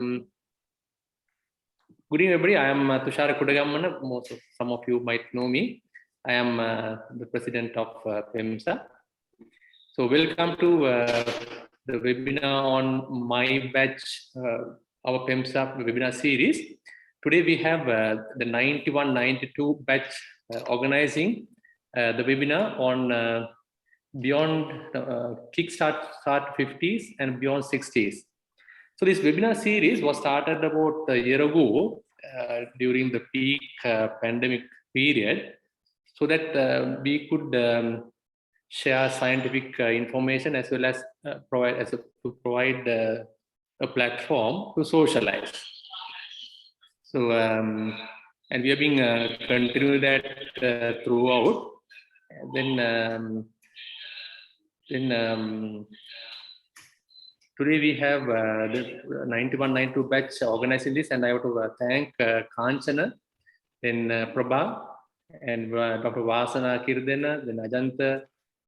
Good evening, everybody. I am Tushara Kudagamana. Some of you might know me. I am the president of PeMSAA. So welcome to the webinar on my batch, our PeMSAA webinar series. Today we have the 91-92 batch organizing the webinar on beyond Kickstart 50s and beyond 60s. So this webinar series was started about a year ago during the peak pandemic period, so that we could share scientific information as well as provide a platform to socialize. So and we have been continuing that throughout. Today we have the 91-92 batch organizing this, and I want to thank Kanchana, then Prabha, and Dr. Vasana Kirdena, then Ajanta,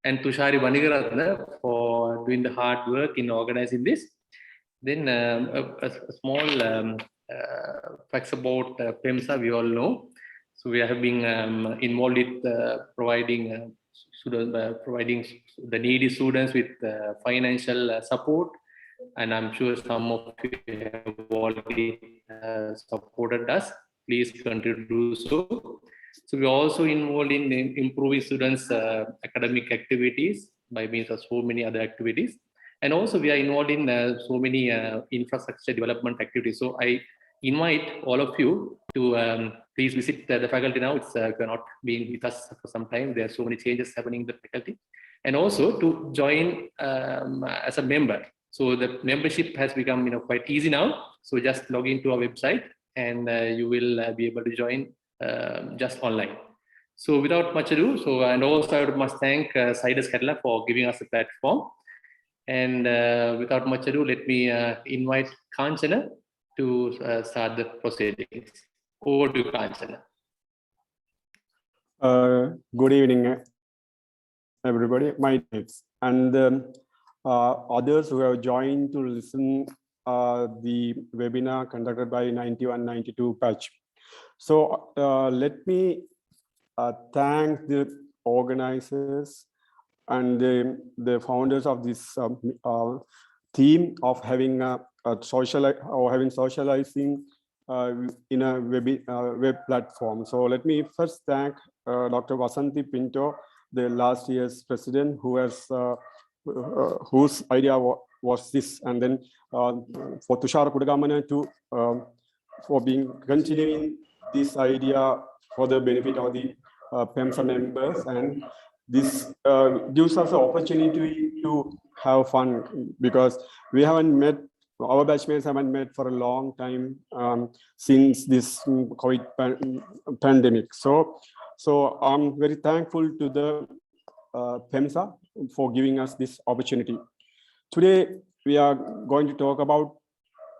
and Tushari Vanigaratna for doing the hard work in organizing this. Then a small facts about PeMSAA we all know. So we have been involved with providing the needy students with financial support, and I'm sure some of you have already supported us. Please continue to do so. So we're also involved in improving students' academic activities by means of so many other activities. And also we are involved in so many infrastructure development activities. So I invite all of you to please visit the faculty now. It's not been with us for some time. There are so many changes happening in the faculty. And also to join as a member. So the membership has become quite easy now. So just log into our website and you will be able to join just online. So without much ado, and also I must thank Sidus Kerala for giving us a platform. And without much ado, let me invite Kanchana to start the proceedings. Over to Kanchana. Good evening, everybody. My names and others who have joined to listen the webinar conducted by 91-92 batch. So let me thank the organizers and the founders of this theme of having socializing in a web platform. So let me first thank Dr. Vasanthi Pinto, the last year's president, who has whose idea was this, and then for Tushara Kudagamana for being continuing this idea for the benefit of the PeMSAA members, and this gives us an opportunity to have fun, because we haven't met, our batchmates haven't met for a long time since this COVID pandemic. So I'm very thankful to the PeMSAA for giving us this opportunity. Today, we are going to talk about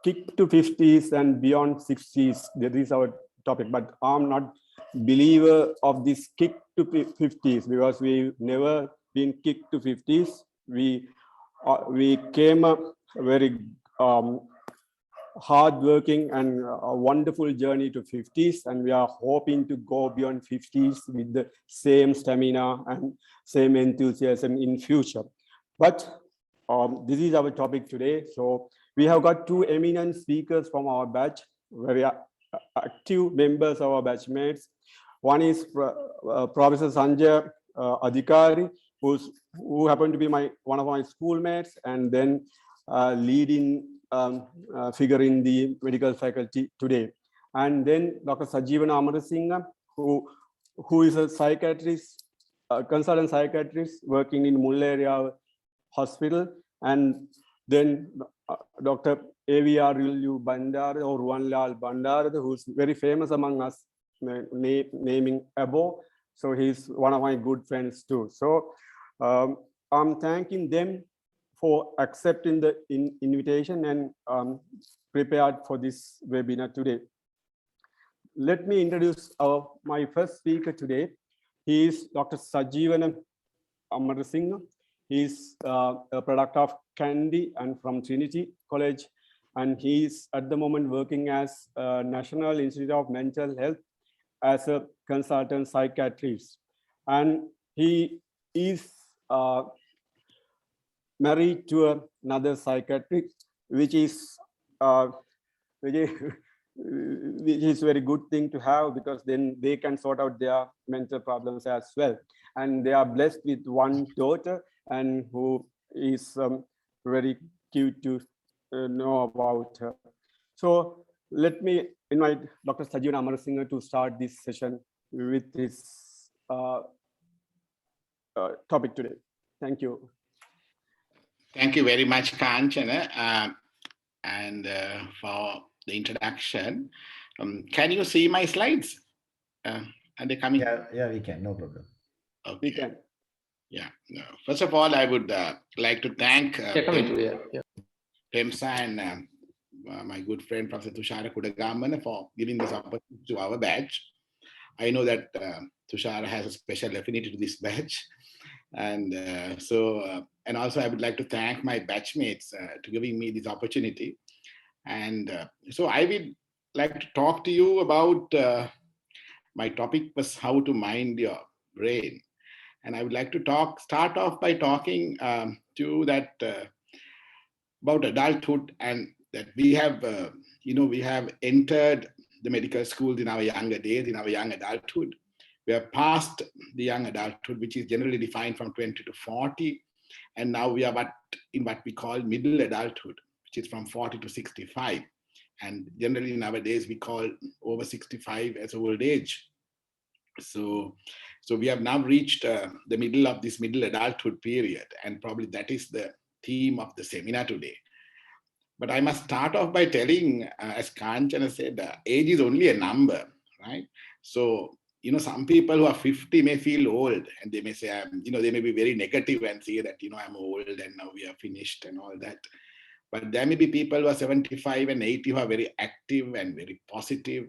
kick to 50s and beyond 60s. That is our topic, but I'm not a believer of this kick to 50s because we've never been kicked to 50s. We came up very hard-working and a wonderful journey to 50s, and we are hoping to go beyond 50s with the same stamina and same enthusiasm in future. But this is our topic today. So we have got two eminent speakers from our batch, very active members of our batchmates. One is Professor Sanjaya Adikari, who happened to be one of my schoolmates, and then leading figure in the medical faculty today. And then Dr. Sanjeewana Amarasingha, who is a psychiatrist, consultant psychiatrist working in Mullaria Hospital, and then Dr. Ruwan Bandara or Ruwan Bandara, who's very famous among us, naming above. So he's one of my good friends too. So I'm thanking them for accepting the invitation and prepared for this webinar today. Let me introduce my first speaker today. He is Dr. Sanjeewana Amarasingha. He is a product of Kandy and from Trinity College. and he's at the moment working as National Institute of Mental Health as a consultant psychiatrist. And he is married to another psychiatrist, which is which is which is very good thing to have, because then they can sort out their mental problems as well. And they are blessed with one daughter, and who is very cute to know about her. So let me invite Dr. Sanjeewana Amarasingha to start this session with his topic today. Thank you. Thank you very much, Kanchana, for the introduction. Can you see my slides? Are they coming? Yeah, we can, no problem. Okay. We can. Yeah. No. First of all, I would like to thank PeMSAA and my good friend, Professor Tushara Kudagamana, for giving this opportunity to our batch. I know that Tushara has a special affinity to this batch. And and also I would like to thank my batchmates to giving me this opportunity. And so I would like to talk to you about, my topic was how to mind your brain. And I would like to start off by talking to that about adulthood, and that we have, we have entered the medical schools in our younger days, in our young adulthood. We are past the young adulthood, which is generally defined from 20 to 40. And now we are in what we call middle adulthood, which is from 40 to 65. And generally nowadays we call over 65 as old age. So we have now reached the middle of this middle adulthood period. And probably that is the theme of the seminar today. But I must start off by telling, as Kanchana said, age is only a number, right? So, some people who are 50 may feel old, and they may say, they may be very negative and say that, I'm old and now we are finished and all that. But there may be people who are 75 and 80 who are very active and very positive,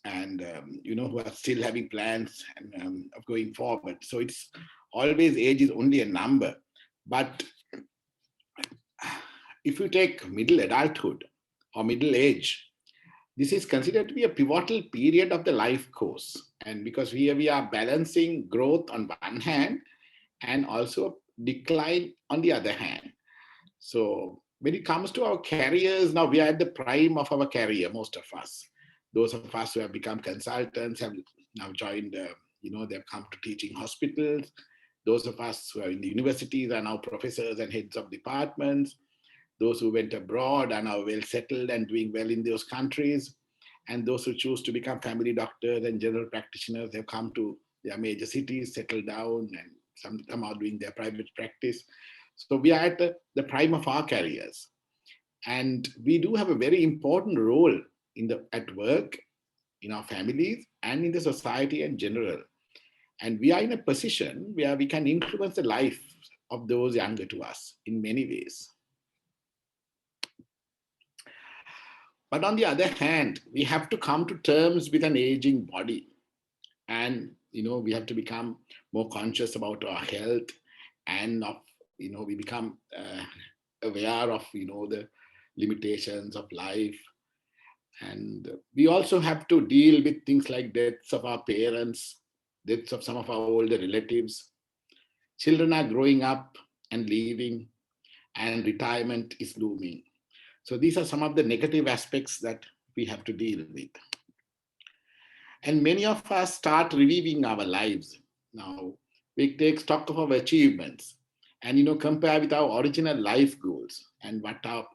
and, who are still having plans and, of going forward. So it's always, age is only a number. But if you take middle adulthood or middle age, this is considered to be a pivotal period of the life course. And because here we are balancing growth on one hand and also decline on the other hand. So when it comes to our careers, now we are at the prime of our career, most of us. Those of us who have become consultants have now joined, they've come to teaching hospitals. Those of us who are in the universities are now professors and heads of departments. Those who went abroad are now well settled and doing well in those countries. And those who choose to become family doctors and general practitioners have come to their major cities, settled down, and some are doing their private practice. So we are at the prime of our careers. And we do have a very important role at work, in our families, and in the society in general. And we are in a position where we can influence the life of those younger to us in many ways. But on the other hand, we have to come to terms with an aging body. And, we have to become more conscious about our health, and we become aware of, the limitations of life. And we also have to deal with things like deaths of our parents, deaths of some of our older relatives. Children are growing up and leaving, and retirement is looming. So these are some of the negative aspects that we have to deal with. And many of us start reliving our lives. Now, we take stock of our achievements and, compare with our original life goals and what have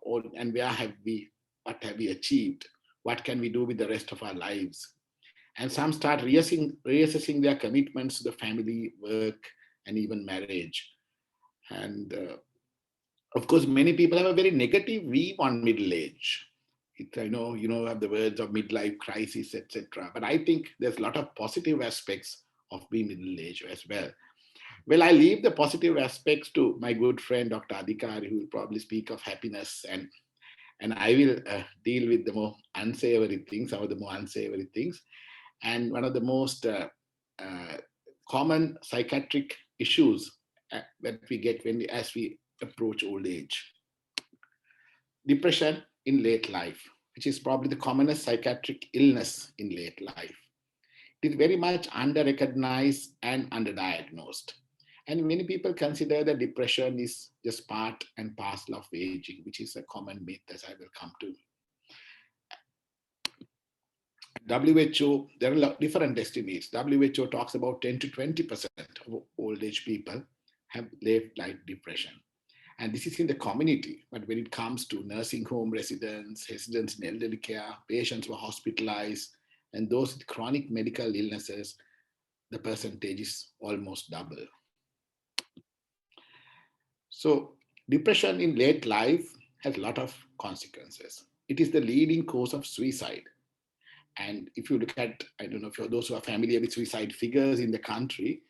we achieved? What can we do with the rest of our lives? And some start reassessing their commitments to the family, work, and even marriage. And of course, many people have a very negative view on middle age. Have the words of midlife crisis, etc. But I think there's a lot of positive aspects of being middle age as well. Well, I leave the positive aspects to my good friend, Dr. Adikari, who will probably speak of happiness, and I will deal with the more unsavory things, some of the more unsavory things. And one of the most common psychiatric issues that we get as we approach old age. Depression in late life, which is probably the commonest psychiatric illness in late life. It is very much under-recognized and underdiagnosed. And many people consider that depression is just part and parcel of aging, which is a common myth, as I will come to. WHO, there are a lot of different estimates. WHO talks about 10 to 20% of old age people have late-life depression. And this is in the community, but when it comes to nursing home residents in elderly care, patients who are hospitalized, and those with chronic medical illnesses, the percentage is almost double. So depression in late life has a lot of consequences. It is the leading cause of suicide. And if you look at, I don't know if those who are familiar with suicide figures in the country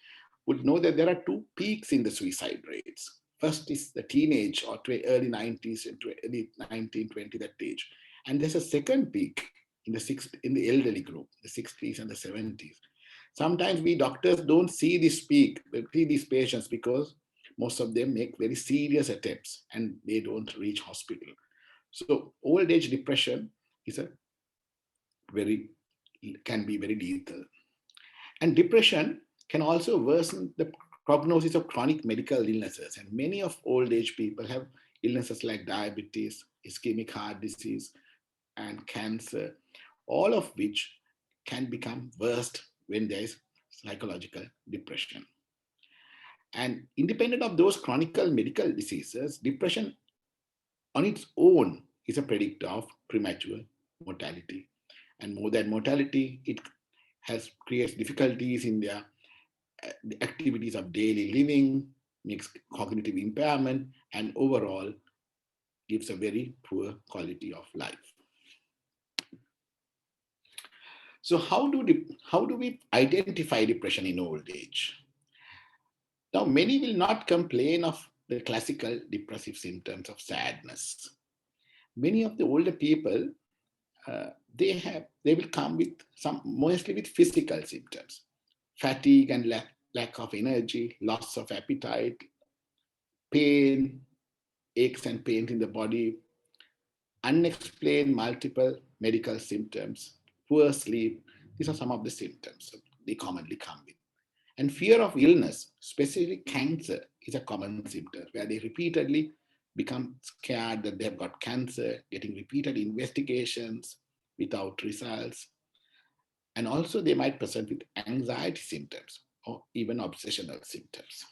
would know that there are two peaks in the suicide rates. First is the teenage or early 90s and early 1920, that age. And there's a second peak in the elderly group, the 60s and the 70s. Sometimes we doctors don't see this peak, we see these patients because most of them make very serious attempts and they don't reach hospital. So old age depression can be very lethal. And depression can also worsen the prognosis of chronic medical illnesses. And many of old age people have illnesses like diabetes, ischemic heart disease, and cancer, all of which can become worse when there is psychological depression. And independent of those chronic medical diseases, depression on its own is a predictor of premature mortality. And more than mortality, it creates difficulties in the activities of daily living, makes cognitive impairment, and overall gives a very poor quality of life. So how do we identify depression in old age? Now, many will not complain of the classical depressive symptoms of sadness. Many of the older people, they will come with mostly with physical symptoms, fatigue and lack of energy, loss of appetite, pain, aches and pains in the body, unexplained multiple medical symptoms, poor sleep. These are some of the symptoms they commonly come with. And fear of illness, especially cancer, is a common symptom where they repeatedly become scared that they have got cancer, getting repeated investigations without results. And also they might present with anxiety symptoms or even obsessional symptoms.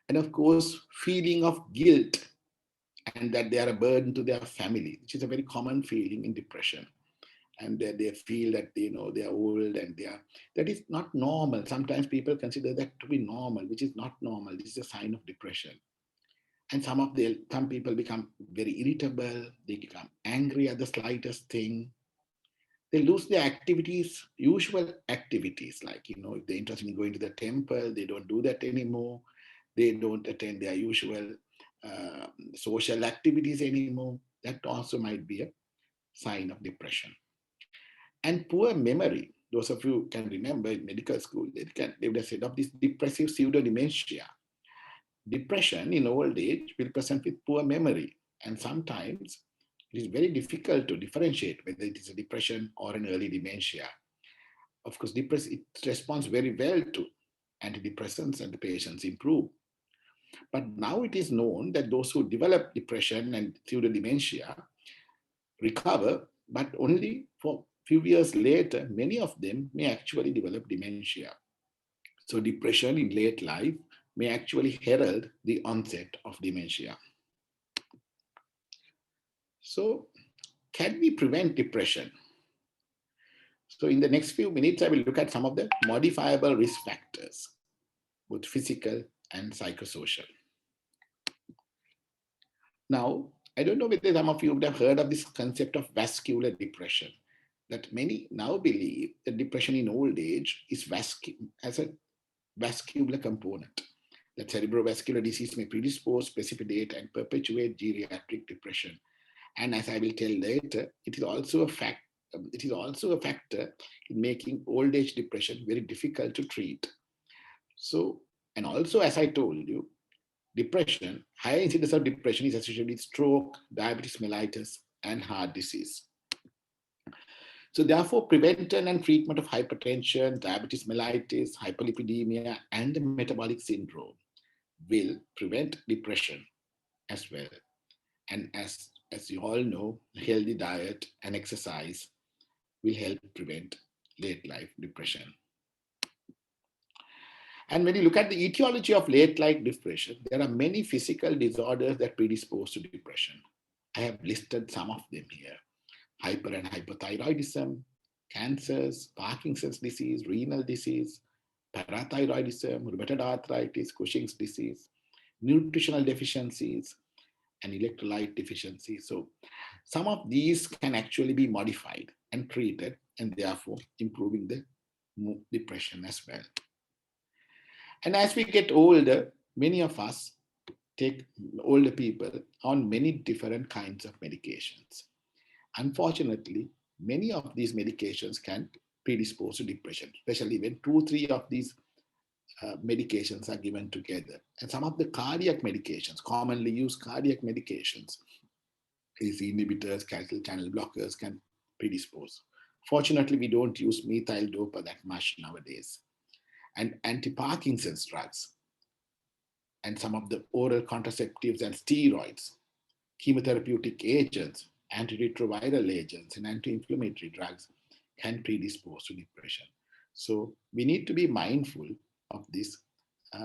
And of course, feeling of guilt and that they are a burden to their family, which is a very common feeling in depression. And they feel that they are old and that is not normal. Sometimes people consider that to be normal, which is not normal. This is a sign of depression. And some people become very irritable. They become angry at the slightest thing. They lose their activities, usual activities, like, if they're interested in going to the temple, they don't do that anymore. They don't attend their usual social activities anymore. That also might be a sign of depression. And poor memory. Those of you can remember in medical school, they would have said of this depressive pseudo-dementia. Depression in old age will present with poor memory. And sometimes it is very difficult to differentiate whether it is a depression or an early dementia. Of course, it responds very well to antidepressants and the patients improve. But now it is known that those who develop depression and pseudo-dementia recover, but only for few years later, many of them may actually develop dementia. So depression in late life may actually herald the onset of dementia. So can we prevent depression? So in the next few minutes, I will look at some of the modifiable risk factors, both physical and psychosocial. Now, I don't know whether some of you would have heard of this concept of vascular depression, that many now believe that depression in old age has a vascular component. That cerebrovascular disease may predispose, precipitate, and perpetuate geriatric depression. And as I will tell later, it is also a factor in making old age depression very difficult to treat. So, and also, as I told you, depression, higher incidence of depression is associated with stroke, diabetes mellitus, and heart disease. So therefore, prevention and treatment of hypertension, diabetes mellitus, hyperlipidemia, and the metabolic syndrome will prevent depression as well. And as you all know, healthy diet and exercise will help prevent late life depression. And when you look at the etiology of late life depression, there are many physical disorders that predispose to depression. I have listed some of them here: hyper and hypothyroidism, cancers, Parkinson's disease, renal disease, parathyroidism, rheumatoid arthritis, Cushing's disease, nutritional deficiencies, and electrolyte deficiency. So some of these can actually be modified and treated, and therefore improving the depression as well. And as we get older, many of us take older people on many different kinds of medications. Unfortunately, many of these medications can predispose to depression, especially when 2-3 of these medications are given together. And some of the cardiac medications, commonly used cardiac medications, ACE inhibitors, calcium channel blockers, can predispose. Fortunately, we don't use methyl dopa that much nowadays. And anti-Parkinson's drugs, and some of the oral contraceptives and steroids, chemotherapeutic agents, antiretroviral agents, and anti-inflammatory drugs can predispose to depression. So we need to be mindful of this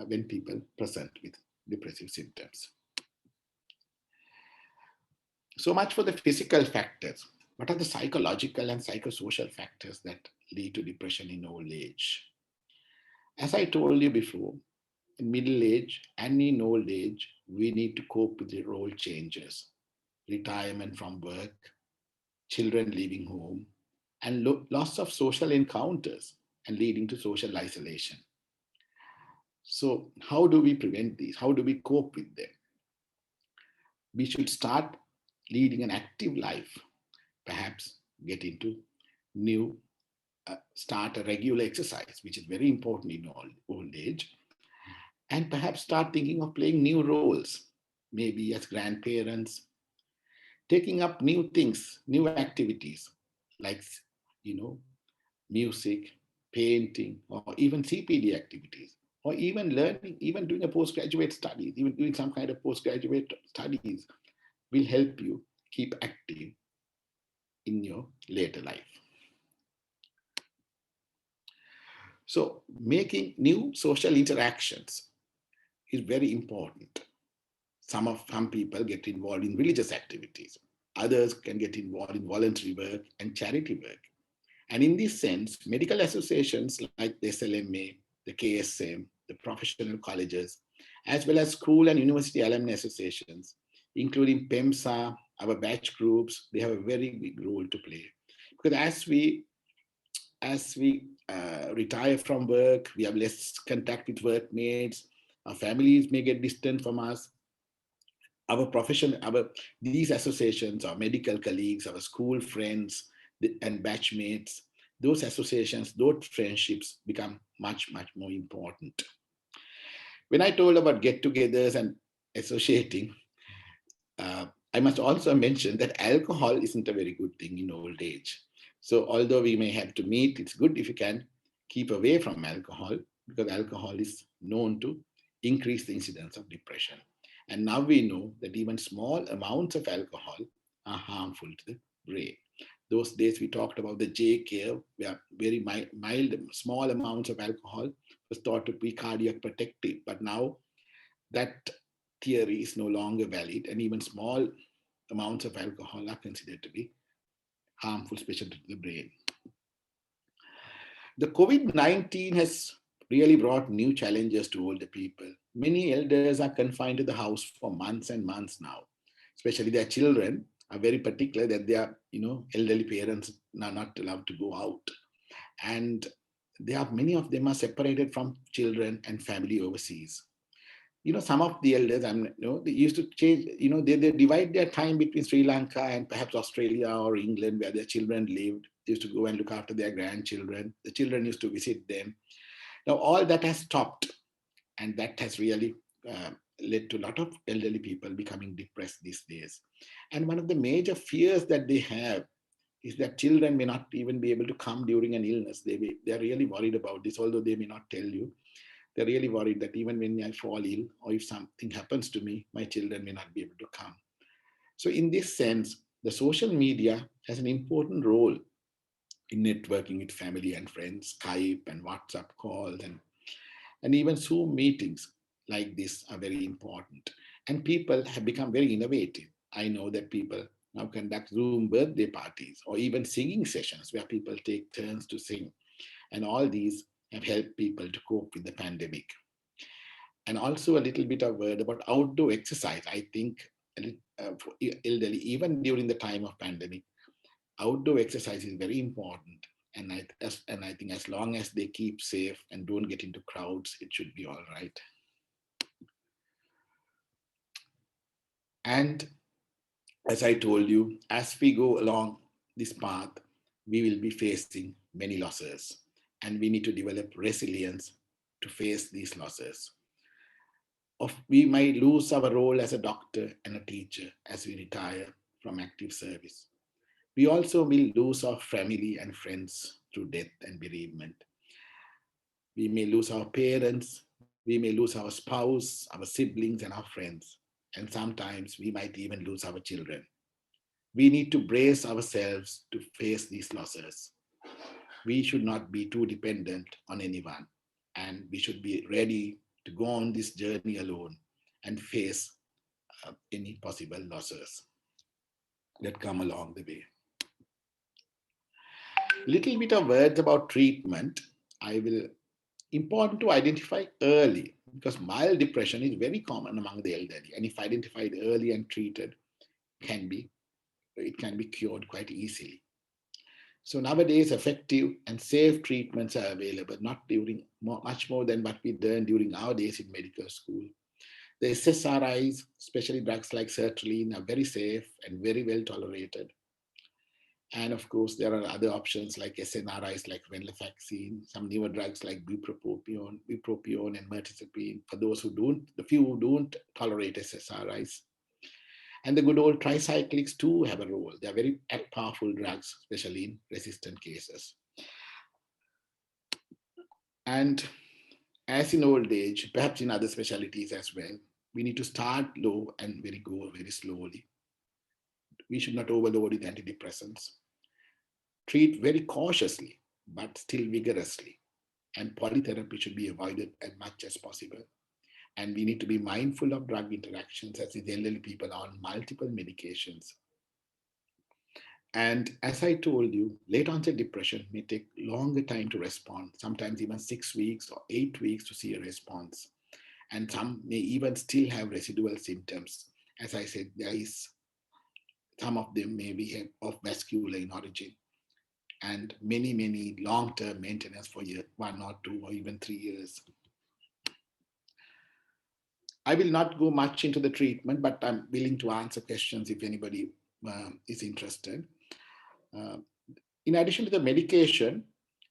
when people present with depressive symptoms. So much for the physical factors. What are the psychological and psychosocial factors that lead to depression in old age? As I told you before, in middle age and in old age, we need to cope with the role changes, retirement from work, children leaving home, and loss of social encounters and leading to social isolation. So how do we prevent these? How do we cope with them? We should start leading an active life, perhaps get into new, start a regular exercise, which is very important in old age, and perhaps start thinking of playing new roles, maybe as grandparents, taking up new things, new activities, like, music, painting, or even CPD activities, or even learning, even doing a postgraduate studies, even doing some kind of postgraduate studies will help you keep active in your later life. So making new social interactions is very important. Some people get involved in religious activities. Others can get involved in voluntary work and charity work. And in this sense, medical associations like the SLMA, the KSM, the professional colleges, as well as school and university alumni associations, including PeMSAA, our batch groups, they have a very big role to play. Because as we retire from work, we have less contact with workmates, our families may get distant from us. These associations, our medical colleagues, our school friends, and batchmates, those associations, those friendships become much, much more important. When I told about get-togethers and associating, I must also mention that alcohol isn't a very good thing in old age. So although we may have to meet, it's good if you can keep away from alcohol, because alcohol is known to increase the incidence of depression. And now we know that even small amounts of alcohol are harmful to the brain. Those days we talked about the J curve, where very mild, small amounts of alcohol was thought to be cardiac protective. But now that theory is no longer valid, and even small amounts of alcohol are considered to be harmful, especially to the brain. The COVID-19 has really brought new challenges to older people. Many elders are confined to the house for months and months now, especially their children are very particular that their elderly parents are not allowed to go out. And many of them are separated from children and family overseas. Some of the elders, they used to change, they divide their time between Sri Lanka and perhaps Australia or England, where their children lived. They used to go and look after their grandchildren. The children used to visit them. Now, all that has stopped, and that has really led to a lot of elderly people becoming depressed these days. And one of the major fears that they have is that children may not even be able to come during an illness. They're really worried about this, although they may not tell you. They're really worried that even when I fall ill or if something happens to me, my children may not be able to come. So in this sense, the social media has an important role in networking with family and friends. Skype and WhatsApp calls and even Zoom meetings like this are very important. And people have become very innovative. I know that people now conduct Zoom birthday parties or even singing sessions where people take turns to sing. And all these have helped people to cope with the pandemic. And also a little bit of word about outdoor exercise. I think for elderly, even during the time of pandemic, outdoor exercise is very important. And I think as long as they keep safe and don't get into crowds, it should be all right. And as I told you, as we go along this path, we will be facing many losses, and we need to develop resilience to face these losses. We might lose our role as a doctor and a teacher as we retire from active service. We also will lose our family and friends through death and bereavement. We may lose our parents, we may lose our spouse, our siblings, and our friends. And sometimes we might even lose our children. We need to brace ourselves to face these losses. We should not be too dependent on anyone, and we should be ready to go on this journey alone and face any possible losses that come along the way. Little bit of words about treatment. Important to identify early, because mild depression is very common among the elderly, and if identified early and treated, it can be cured quite easily. So nowadays, effective and safe treatments are available, not much more than what we learned during our days in medical school. The SSRIs, especially drugs like sertraline, are very safe and very well tolerated. And of course, there are other options like SNRIs, like venlafaxine, some newer drugs like bupropion and mirtazapine, for those the few who don't tolerate SSRIs. And the good old tricyclics too have a role. They are very powerful drugs, especially in resistant cases. And as in old age, perhaps in other specialties as well, we need to start low and go very slowly. We should not overload with antidepressants. Treat very cautiously, but still vigorously. And polytherapy should be avoided as much as possible. And we need to be mindful of drug interactions, as these elderly people are on multiple medications. And as I told you, late onset depression may take longer time to respond, sometimes even 6 weeks or 8 weeks to see a response. And some may even still have residual symptoms. As I said, some of them may be of vascular in origin, and many long-term maintenance for 1 or 2 or even 3 years. I will not go much into the treatment, but I'm willing to answer questions if anybody is interested. In addition to the medication,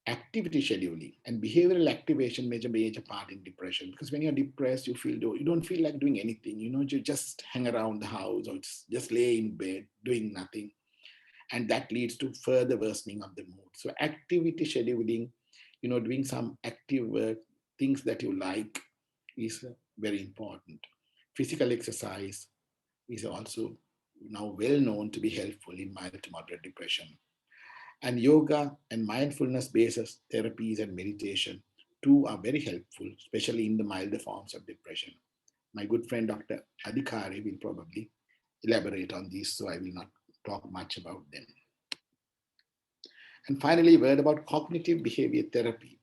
activity scheduling and behavioral activation major part in depression, because when you're depressed, you don't feel like doing anything. You just hang around the house or just lay in bed doing nothing. And that leads to further worsening of the mood. So activity scheduling, doing some active work, things that you like, is very important. Physical exercise is also now well known to be helpful in mild to moderate depression. And yoga and mindfulness-based therapies and meditation too are very helpful, especially in the milder forms of depression. My good friend, Dr. Adikari, will probably elaborate on these, so I will not talk much about them. And finally, a word about cognitive behavior therapy.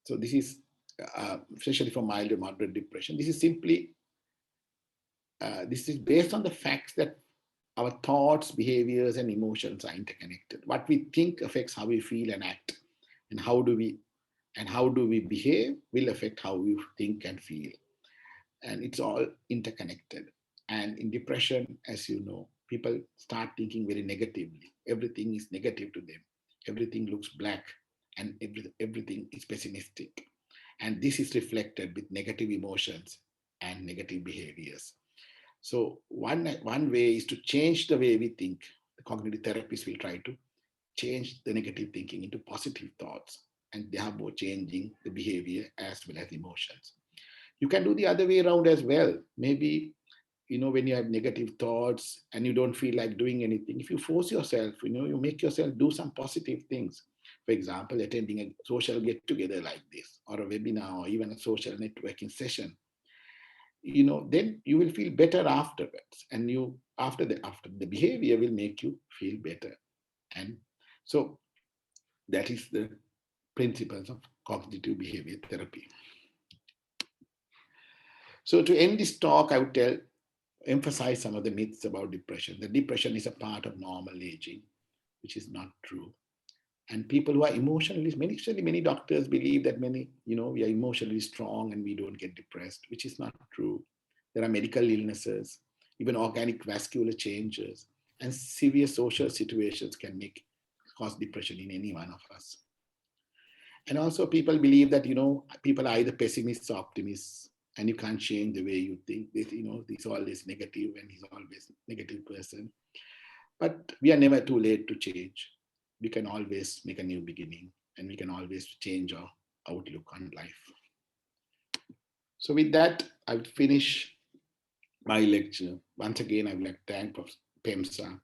So this is especially for mild or moderate depression. This is simply, this is based on the facts that our thoughts, behaviors, and emotions are interconnected. What we think affects how we feel and act, and how do we behave will affect how we think and feel. And it's all interconnected. And in depression, as you know, people start thinking very negatively. Everything is negative to them. Everything looks black, and everything is pessimistic. And this is reflected with negative emotions and negative behaviors. So one way is to change the way we think. The cognitive therapists will try to change the negative thinking into positive thoughts, and thereby changing the behavior as well as emotions. You can do the other way around as well. Maybe, when you have negative thoughts and you don't feel like doing anything, if you force yourself, you make yourself do some positive things. For example, attending a social get-together like this, or a webinar, or even a social networking session, then you will feel better afterwards, and after the behavior will make you feel better. And so that is the principles of cognitive behavior therapy. So to end this talk, I would emphasize some of the myths about depression. That depression is a part of normal aging, which is not true. And people who are emotionally, many doctors believe that we are emotionally strong and we don't get depressed, which is not true. There are medical illnesses, even organic vascular changes, and severe social situations can cause depression in any one of us. And also people believe that, people are either pessimists or optimists, and you can't change the way you think. He's always negative and he's always a negative person. But we are never too late to change. We can always make a new beginning, and we can always change our outlook on life. So with that, I would finish my lecture. Once again, I would like to thank Prof. PeMSAA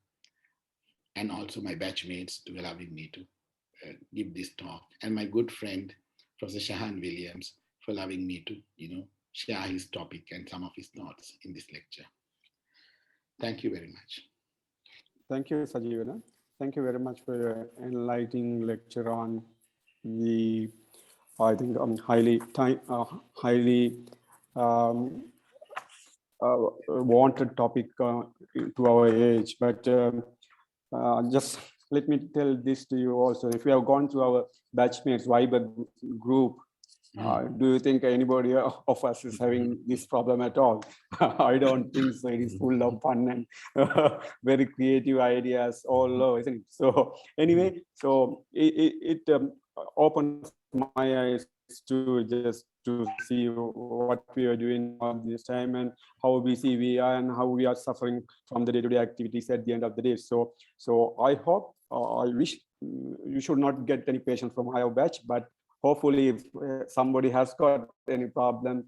and also my batchmates to allowing me to give this talk, and my good friend, Professor Shahan Williams, for allowing me to, share his topic and some of his thoughts in this lecture. Thank you very much. Thank you, Sanjeewana. Thank you very much for your enlightening lecture on the, I think, highly wanted topic to our age. But just let me tell this to you also. If you have gone to our batchmates Viber group, do you think anybody of us is having this problem at all? I don't think so. It is full of fun and very creative ideas all over, isn't it? So anyway, so it opens my eyes to just to see what we are doing all this time and how busy we are and how we are suffering from the day-to-day activities at the end of the day. So I hope, I wish you should not get any patients from our batch, but hopefully, if somebody has got any problem,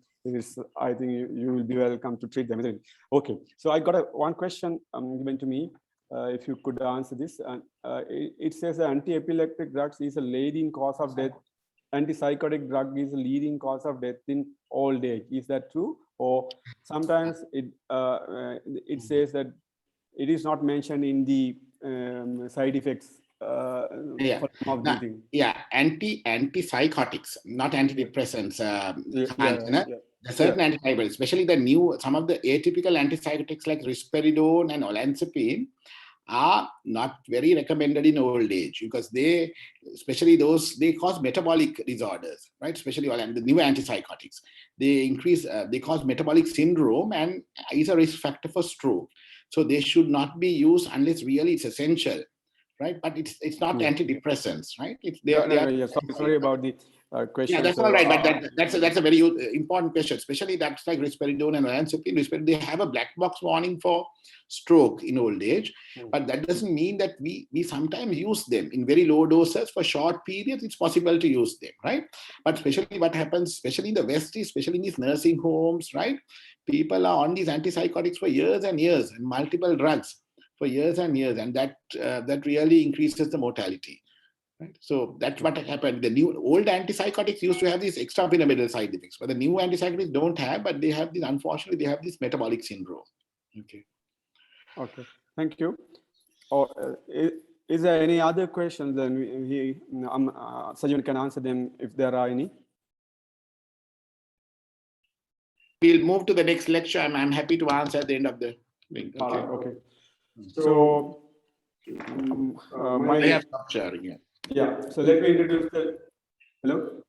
I think you will be welcome to treat them. Okay, so I got one question given to me. If you could answer this, it says anti-epileptic drugs is a leading cause of death. Antipsychotic drug is a leading cause of death in old age. Is that true? Or sometimes it says that it is not mentioned in the side effects. Antipsychotics, not antidepressants. The certain antipsychotics, especially some of the atypical antipsychotics like risperidone and olanzapine, are not very recommended in old age because they cause metabolic disorders, right? Especially the new antipsychotics, they cause metabolic syndrome and is a risk factor for stroke. So they should not be used unless really it's essential. Right, but it's not antidepressants, right? Sorry about the question. Yeah, that's all right, but that's a very important question, especially that's like risperidone and olanzapine. They have a black box warning for stroke in old age, but that doesn't mean that we sometimes use them in very low doses for short periods. It's possible to use them, right? But especially what happens, especially in the West, especially in these nursing homes, right? People are on these antipsychotics for years and years and multiple drugs for years and years, and that really increases the mortality. Right? So that's what happened. The old antipsychotics used to have these extrapyramidal side effects, but the new antipsychotics don't have, but they have this, unfortunately, they have this metabolic syndrome. Okay. Okay, thank you. Is there any other questions? Then Sanjeewana can answer them if there are any. We'll move to the next lecture, and I'm happy to answer at the end of the link. Okay. Okay. So I have stopped sharing here. Yeah. So let me introduce the. Hello.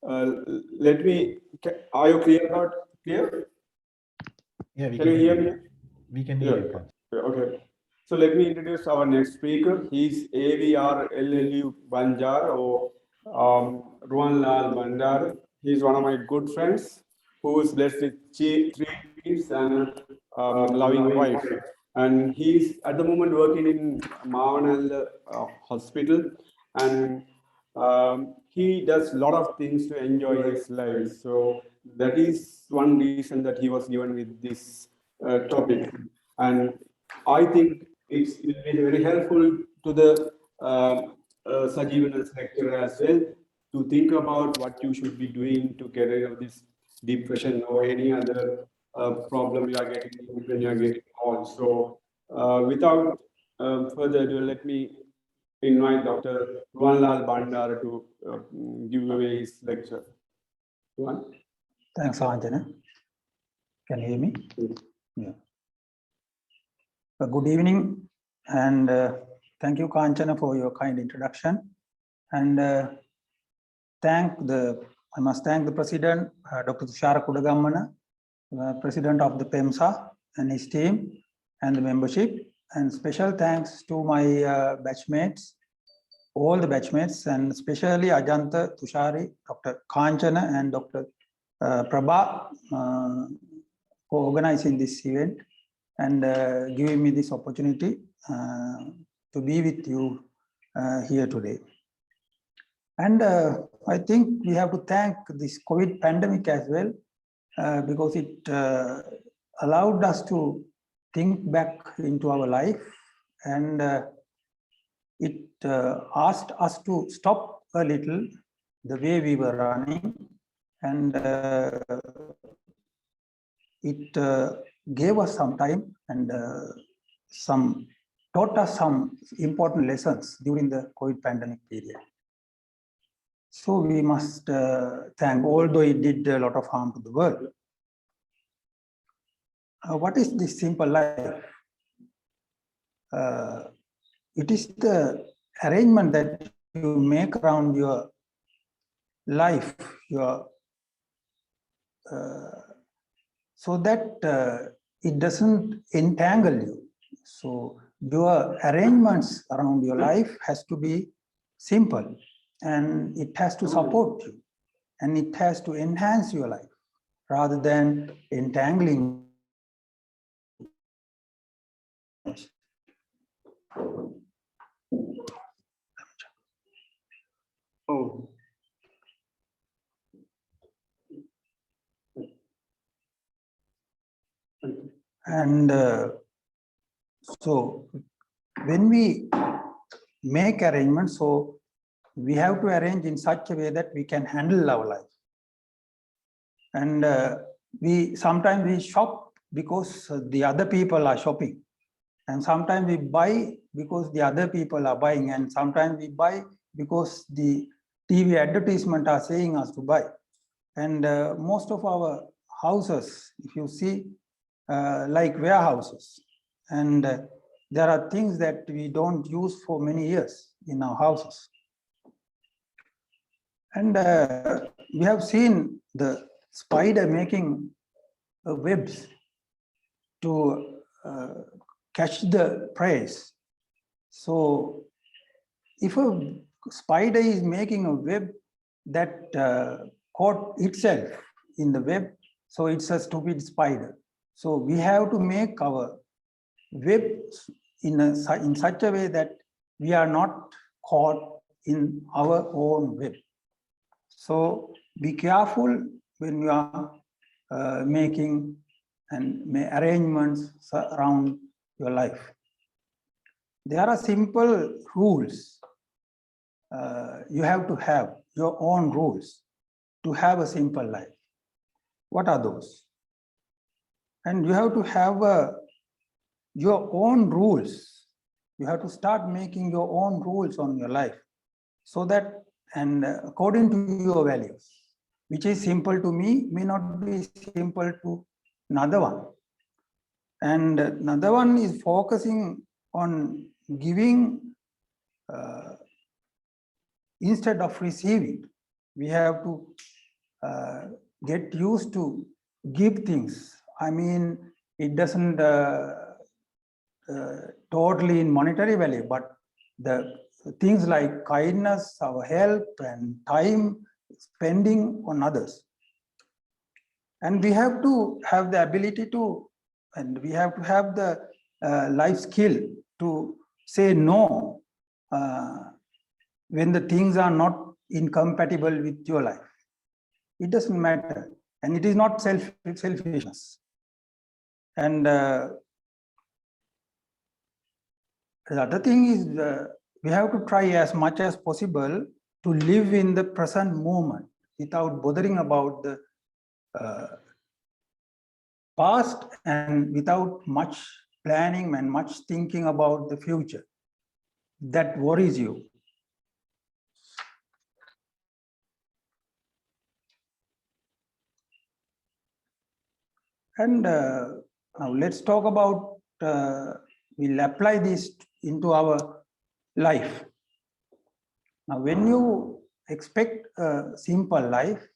Are you clear? Yeah, we can you hear me? We can hear you. Okay. So let me introduce our next speaker. He's AVR LLU Banjar or Ruwan Bandara. He's one of my good friends. who is blessed with three kids and loving wife. And he's at the moment working in Mavanal hospital, and he does a lot of things to enjoy his life. So that is one reason that he was given with this topic. And I think it will be very helpful to the Sanjeevana's lecture as well, to think about what you should be doing to get rid of this depression or any other problem you are getting when you are getting old. So without further ado, let me invite Dr. Ruwan Bandara to give away his lecture. Ruwan? Thanks, Sanjaya. Can you hear me? Yeah. Good evening, and thank you, Kanchana, for your kind introduction. And I must thank the President, Dr. Tushara Kudagamana, President of the PeMSAA and his team and the membership. And special thanks to my batchmates, all the batchmates, and especially Ajanta, Tushari, Dr. Kanchana, and Dr. Prabha for organizing this event and giving me this opportunity to be with you here today. And I think we have to thank this COVID pandemic as well, because it allowed us to think back into our life, and it asked us to stop a little the way we were running, and it gave us some time and taught us some important lessons during the COVID pandemic period. So we must thank, although it did a lot of harm to the world. What is this simple life? It is the arrangement that you make around your life, so that it doesn't entangle you. So your arrangements around your life has to be simple, and it has to support you, and it has to enhance your life rather than entangling. Oh. And so when we make arrangements, so we have to arrange in such a way that we can handle our life. And sometimes we shop because the other people are shopping, and sometimes we buy because the other people are buying, and sometimes we buy because the TV advertisement are saying us to buy. And most of our houses, if you see, like warehouses, and there are things that we don't use for many years in our houses. And we have seen the spider making webs to catch the prey. So if a spider is making a web that caught itself in the web, so it's a stupid spider. So we have to make our web in such a way that we are not caught in our own web. So be careful when you are making arrangements around your life. There are simple rules. You have to have your own rules to have a simple life. What are those? And you have to have your own rules. You have to start making your own rules on your life, so that, and according to your values, which is simple to me may not be simple to another one. And another one is focusing on giving instead of receiving. We have to get used to give things. I mean, it doesn't totally in monetary value, but the things like kindness, our help, and time spending on others. And we have to have the ability to, and we have to have the life skill to say no when the things are not incompatible with your life. It doesn't matter. And it is not selfishness. And the other thing is we have to try as much as possible to live in the present moment without bothering about the past and without much planning and much thinking about the future. That worries you. And now let's talk about, we'll apply this into our life. Now, when you expect a simple life,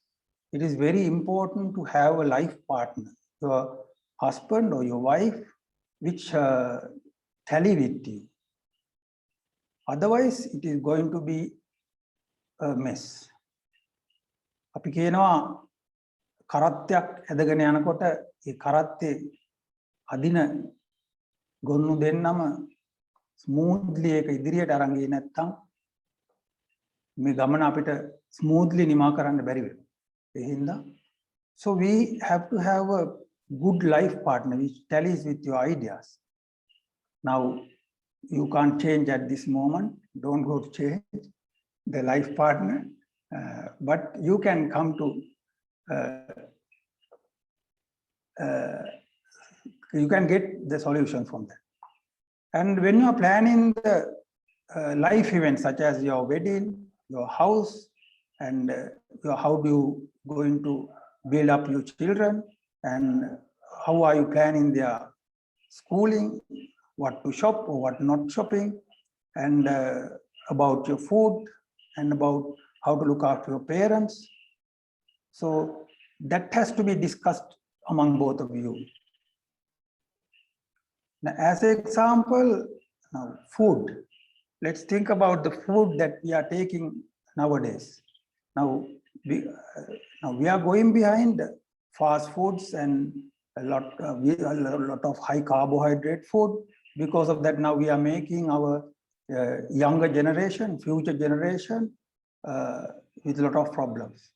it is very important to have a life partner, your husband or your wife, which tally with you. Otherwise, it is going to be a mess. අපි කියනවා කරත්තයක් ඇදගෙන යනකොට ඒ කරත්තේ අදින ගොන්නු දෙන්නම smoothly ඒක ඉදිරියට අරන් ගියේ නැත්නම් මේ ගමන අපිට ස්මූත්ලි නිමා කරන්න බැරි වෙනවා. ඒ හින්දා so we have to have a good life partner which tallies with your ideas. Now you can't change at this moment, don't go to change the life partner, but you can come to you can get the solution from that. And when you are planning the life events such as your wedding, your house, and how do you going to build up your children, and how are you planning their schooling, what to shop or what not shopping, and about your food, and about how to look after your parents. So that has to be discussed among both of you. Now, as an example, now food. Let's think about the food that we are taking nowadays. Now we are going behind fast foods and a lot of high carbohydrate food. Because of that, now we are making our younger generation, future generation, with a lot of problems.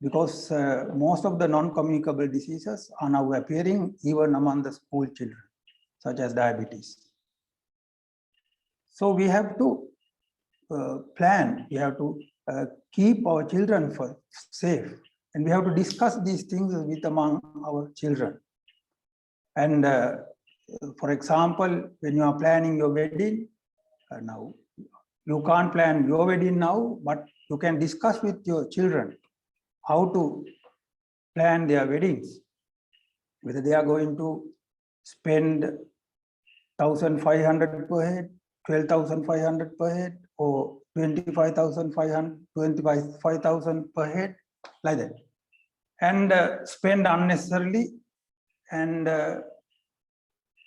Because most of the non-communicable diseases are now appearing even among the school children, such as diabetes. So we have to plan, we have to keep our children safe, and we have to discuss these things with among our children. And for example, when you are planning your wedding, now you can't plan your wedding now, but you can discuss with your children how to plan their weddings, whether they are going to spend 1,500 per head, 12,500 per head, or 25,000 per head, like that, and spend unnecessarily. And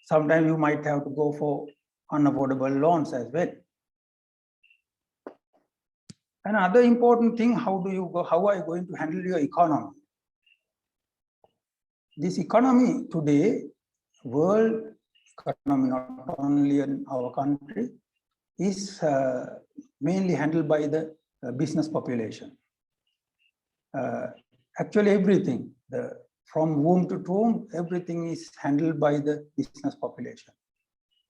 sometimes you might have to go for unaffordable loans as well. Another important thing, how are you going to handle your economy? This economy today, world economy, not only in our country, is mainly handled by the business population. Actually, everything, from womb to tomb, everything is handled by the business population.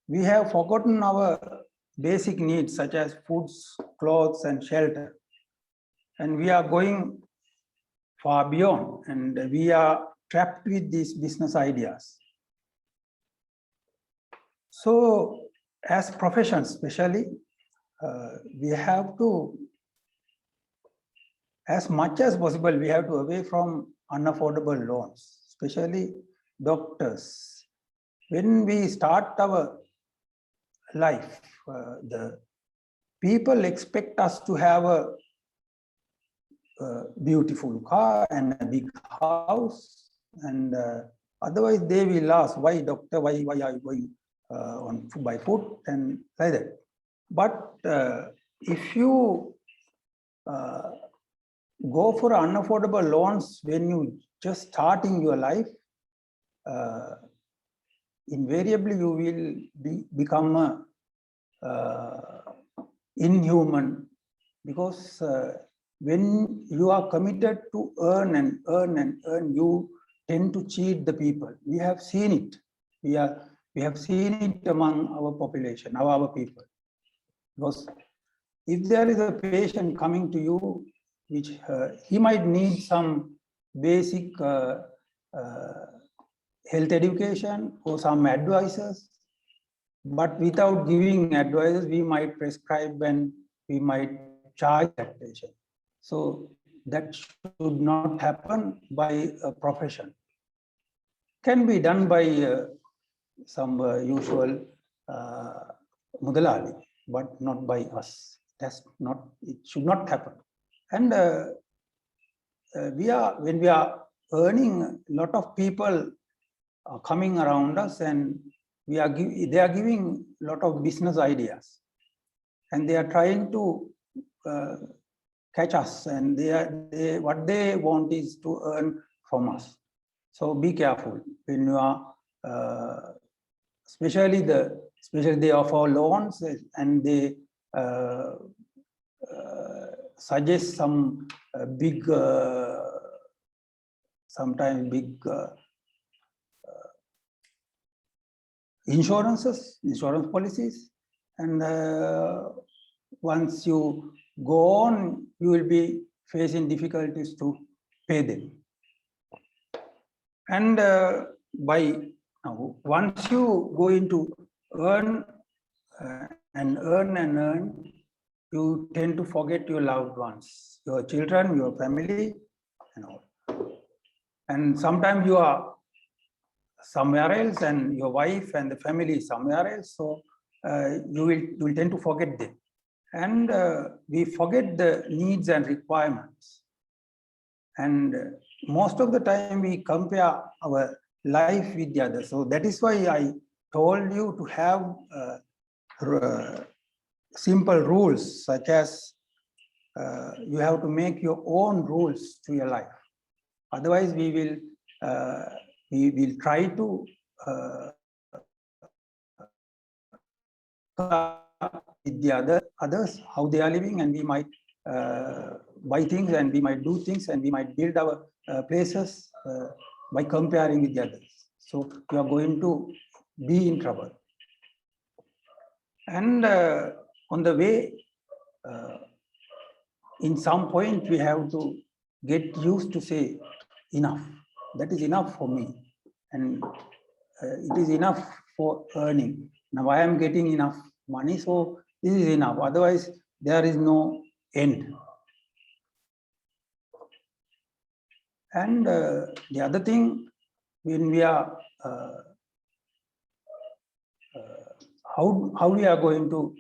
We have forgotten our basic needs such as foods, clothes, and shelter. And we are going far beyond, and we are trapped with these business ideas. So as professions, especially, we have to, as much as possible, we have to away from unaffordable loans, especially doctors. When we start our life, the people expect us to have a beautiful car and a big house, and otherwise they will ask, why doctor, why are you going by foot, and like that. But if you go for unaffordable loans when you just starting your life, invariably you will become inhuman, because when you are committed to earn and earn and earn, you tend to cheat the people. We have seen it. We have seen it among our population, our people. Because if there is a patient coming to you, which he might need some basic health education or some advices, but without giving advices, we might prescribe and we might charge that patient. So that should not happen by a profession. Can be done by some usual mudalali, but not by us. That's not, it should not happen. And when we are earning, a lot of people are coming around us, and they are giving a lot of business ideas, and they are trying to catch us, and what they want is to earn from us. So be careful when you are, especially they offer loans, and they suggest some big, sometimes big insurance policies, and once you go on, you will be facing difficulties to pay them. And once you go into earn and earn, you tend to forget your loved ones, your children, your family, and all. And sometimes you are somewhere else, and your wife and the family is somewhere else. So you will tend to forget them. And we forget the needs and requirements. And most of the time we compare our life with the others. So that is why I told you to have simple rules, such as you have to make your own rules to your life. Otherwise, we will try to with the others, how they are living, and we might buy things, and we might do things, and we might build our places by comparing with the others. So you are going to be in trouble. And on the way, in some point, we have to get used to say enough. That is enough for me, and it is enough for earning. Now I am getting enough money, so this is enough. Otherwise, there is no end. And the other thing, when we are how we are going to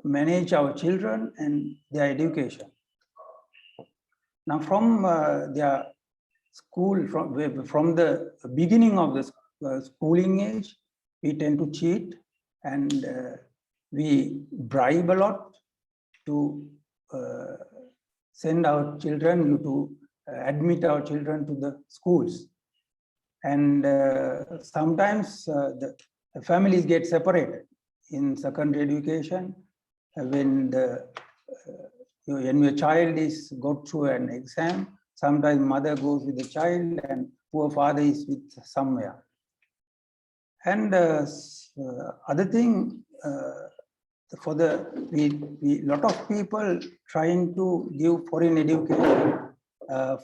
manage our children and their education. Now, from their school, from the beginning of the schooling age, we tend to cheat, and we bribe a lot to send our children, to admit our children to the schools. And sometimes the families get separated in secondary education when your child is go through an exam. Sometimes mother goes with the child, and poor father is with somewhere. And other thing, for the lot of people trying to give foreign education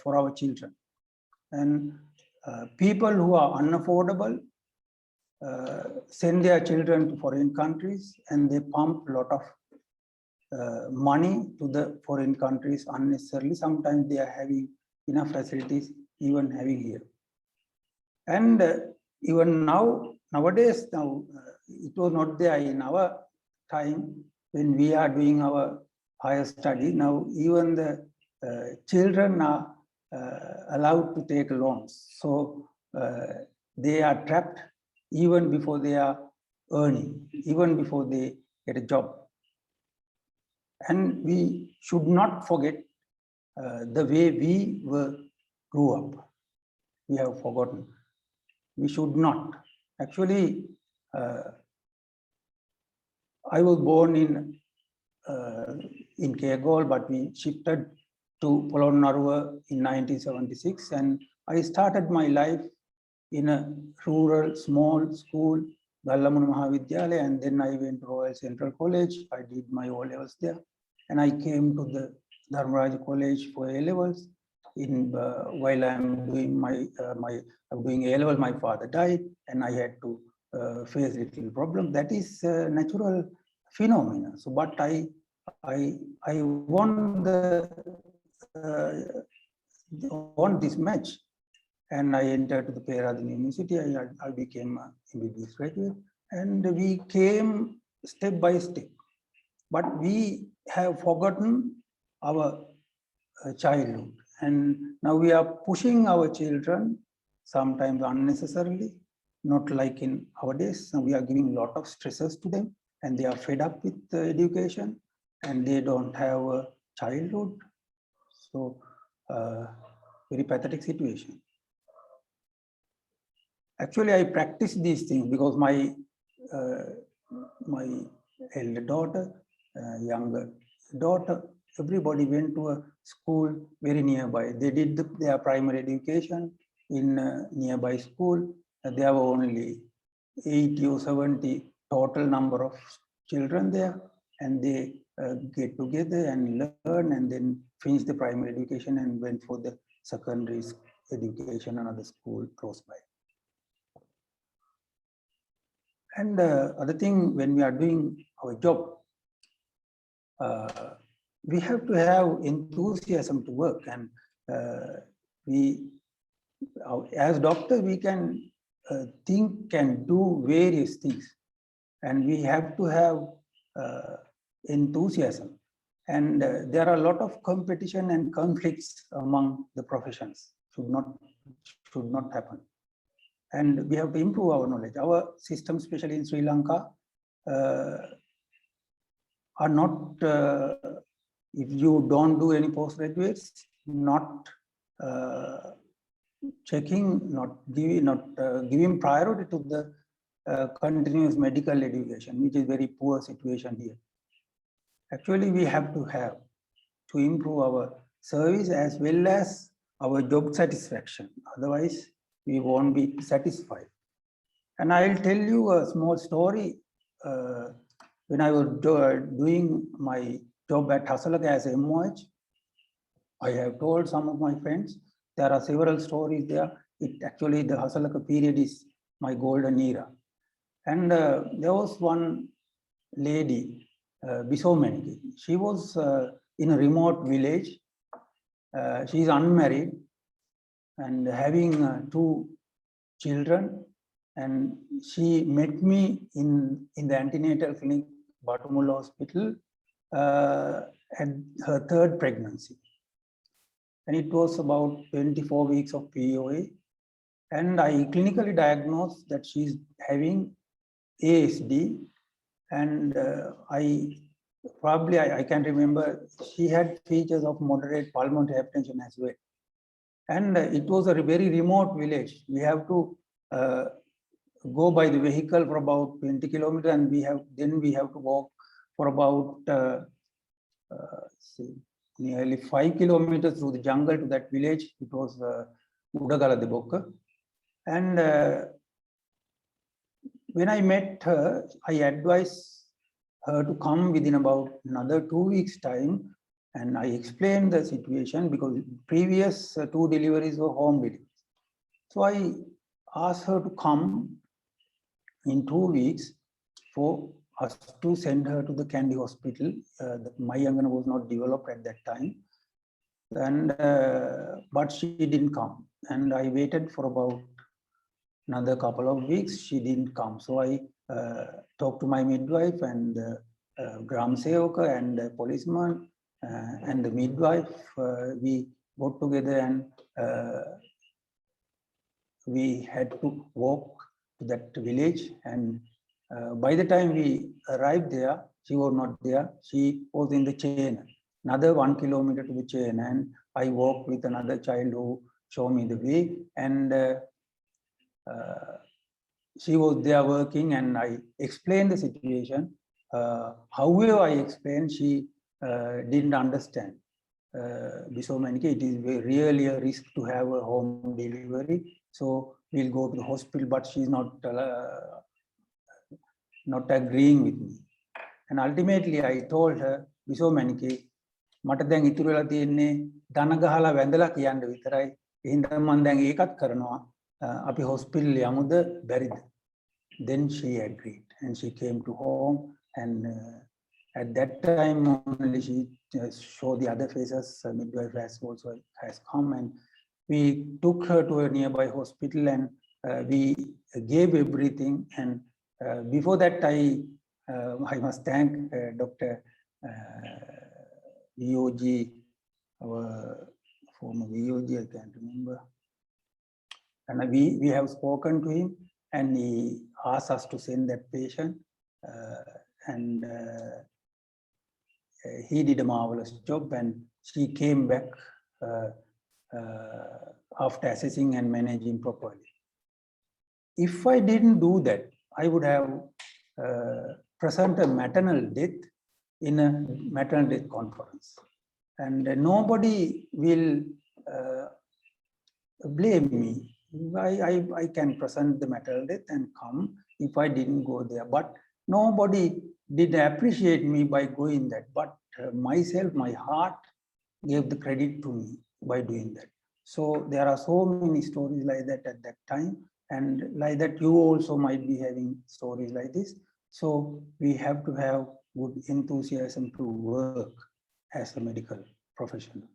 for our children, and people who are unaffordable send their children to foreign countries, and they pump a lot of money to the foreign countries unnecessarily. Sometimes they are having enough facilities even having here. And even nowadays, it was not there in our time when we are doing our higher study. Now even the children are allowed to take loans. So they are trapped even before they are earning, even before they get a job. And we should not forget the way we grew up. We have forgotten. We should not. Actually, I was born in Kegol, but we shifted to Polonnaruwa in 1976, and I started my life in a rural small school, Gallamunu Mahavidyalaya, and then I went to Royal Central College. I did my O-levels there, and I came to the Dharmaraj College for A-levels. While I'm doing doing A-level, my father died, and I had to face a little problem. That is a natural phenomena. So, but I won won this match, and I entered to the Peradeniya University. I became a MBBS graduate, and we came step by step. But we have forgotten our childhood, and now we are pushing our children sometimes unnecessarily, not like in our days. Now we are giving a lot of stresses to them, and they are fed up with education, and they don't have a childhood. So, very pathetic situation. Actually, I practice these things because my elder daughter, younger daughter, everybody went to a school very nearby. They did their primary education in a nearby school. There were only 80 or 70 total number of children there, and they get together and learn, and then finish the primary education and went for the secondary education, another school close by. And other thing, when we are doing our job, we have to have enthusiasm to work, and as doctors, we can think and do various things, and we have to have enthusiasm. And there are a lot of competition and conflicts among the professions. Should not happen. And we have to improve our knowledge. Our system, especially in Sri Lanka, are not, if you don't do any postgraduates, not checking, not giving priority to the continuous medical education, which is very poor situation here. Actually, we have to improve our service as well as our job satisfaction. Otherwise, we won't be satisfied. And I'll tell you a small story. When I was doing my job at Hasalaka as a MOH, I have told some of my friends, there are several stories there. Actually, the Hasalaka period is my golden era. And there was one lady, Bisomeniki. She was in a remote village. She is unmarried and having 2 children. And she met me in the antenatal clinic, Batumula Hospital, at her 3rd pregnancy. And it was about 24 weeks of POA. And I clinically diagnosed that she's having ASD. And I can remember she had features of moderate pulmonary hypertension as well. And it was a very remote village. We have to go by the vehicle for about 20 kilometers, and we have to walk for about nearly 5 kilometers through the jungle to that village. It was Udagala de Boka. And when I met her, I advised her to come within about another 2 weeks' time. And I explained the situation because previous 2 deliveries were home deliveries. So I asked her to come in 2 weeks for us to send her to the Kandy hospital. My Mayangana was not developed at that time. And but she didn't come. And I waited for about another couple of weeks. She didn't come. So I talked to my midwife and Gram Sevaka and the policeman and the midwife. We got together and we had to walk to that village. And by the time we arrived there, she was not there. She was in the chain, another 1 kilometer to the chain. And I walked with another child who showed me the way, and she was there working, and I explained the situation. However, I explained, she didn't understand. It is really a risk to have a home delivery. So we'll go to the hospital, but she's not agreeing with me. And ultimately, I told her, Bisomaniki, මට දැන් ඉතුරු වෙලා තියෙන්නේ දන ගහලා වැඳලා කියන්න විතරයි. එහෙනම් මම දැන් ඒකත් කරනවා. අපි හොස්පිටල් යමුද බැරිද? Then she agreed and she came to home, and at that time only she showed the other faces. Midwife has come, and we took her to a nearby hospital, and we gave everything. And before that, I must thank Dr. VOG, our former VOG, I can't remember. And we have spoken to him, and he asked us to send that patient. And he did a marvelous job, and she came back after assessing and managing properly. If I didn't do that, I would have presented a maternal death in a maternal death conference, and nobody will blame me. I can present the maternal death and come if I didn't go there, but nobody did appreciate me by going that. But myself, my heart gave the credit to me by doing that. So there are so many stories like that at that time, and like that you also might be having stories like this. So we have to have good enthusiasm to work as a medical professional.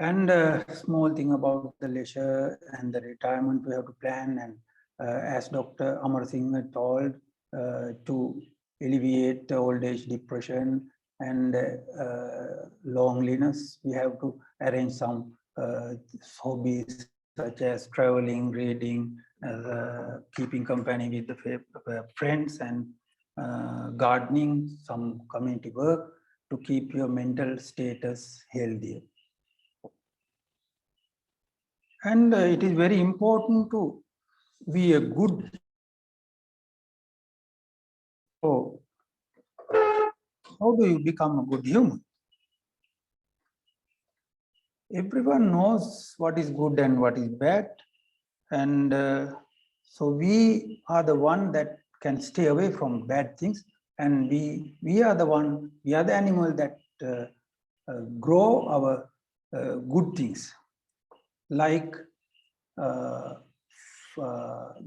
And a small thing about the leisure and the retirement we have to plan. And as Dr. Amarasingha told, to alleviate old age depression and loneliness, we have to arrange some hobbies such as traveling, reading, keeping company with the friends, and gardening, some community work to keep your mental status healthier. And it is very important to be a good. So, how do you become a good human? Everyone knows what is good and what is bad, and so we are the one that can stay away from bad things, and we are the animal that grow our good things, like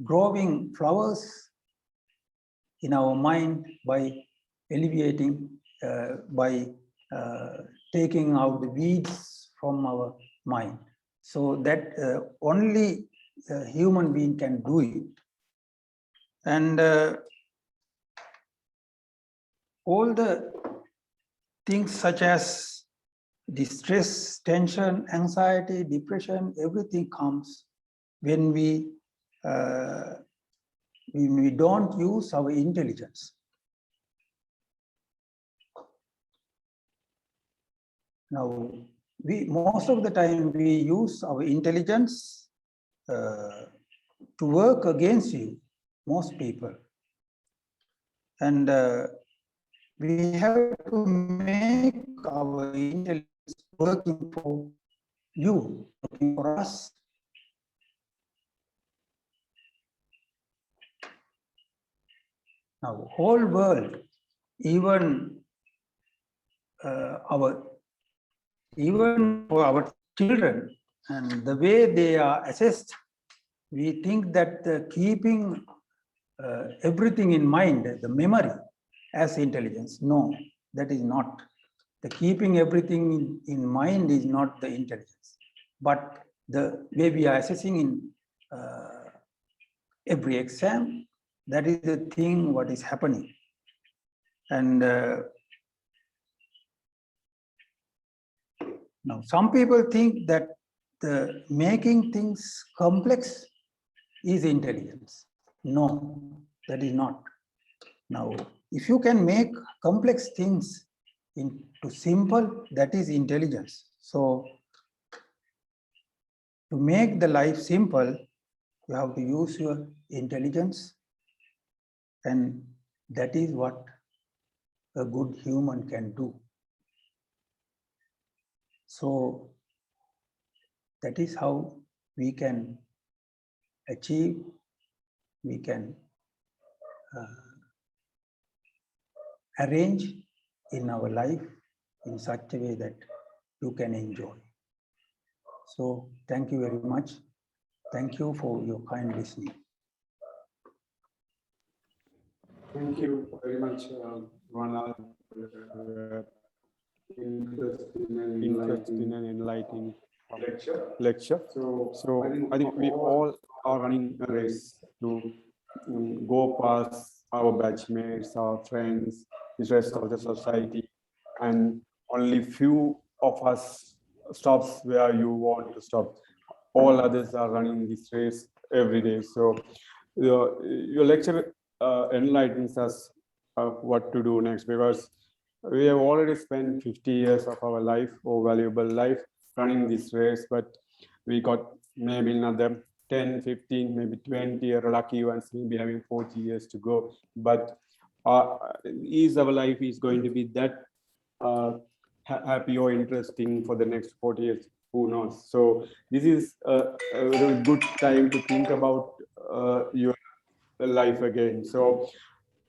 growing flowers in our mind by alleviating, by taking out the weeds from our mind. So that only a human being can do it. And all the things such as distress, tension, anxiety, depression, everything comes when we don't use our intelligence. Now, most of the time we use our intelligence to work against you, most people. And we have to make our intelligence working for you, working for us. Now, whole world, even for our children, and the way they are assessed, we think that keeping everything in mind, the memory, as intelligence. No, that is not. The keeping everything in mind is not the intelligence, but the way we are assessing in every exam, that is the thing what is happening. And now some people think that the making things complex is intelligence. No, that is not. Now, if you can make complex things into simple, that is intelligence. So to make the life simple, you have to use your intelligence, and that is what a good human can do. So that is how we can achieve, we can arrange in our life in such a way that you can enjoy. So thank you very much. Thank you for your kind listening. Thank you very much, Ronald, interesting and enlightening lecture. So I think we all are running a race to go past our batchmates, our friends, the rest of the society, and only few of us stops where you want to stop. All others are running this race every day. So your lecture enlightens us what to do next, because we have already spent 50 years of our life, or valuable life, running this race, but we got maybe another 10, 15, maybe 20, or lucky ones, maybe having 40 years to go. But is our life is going to be that happy or interesting for the next 40 years? Who knows? So this is a very good time to think about your life again. So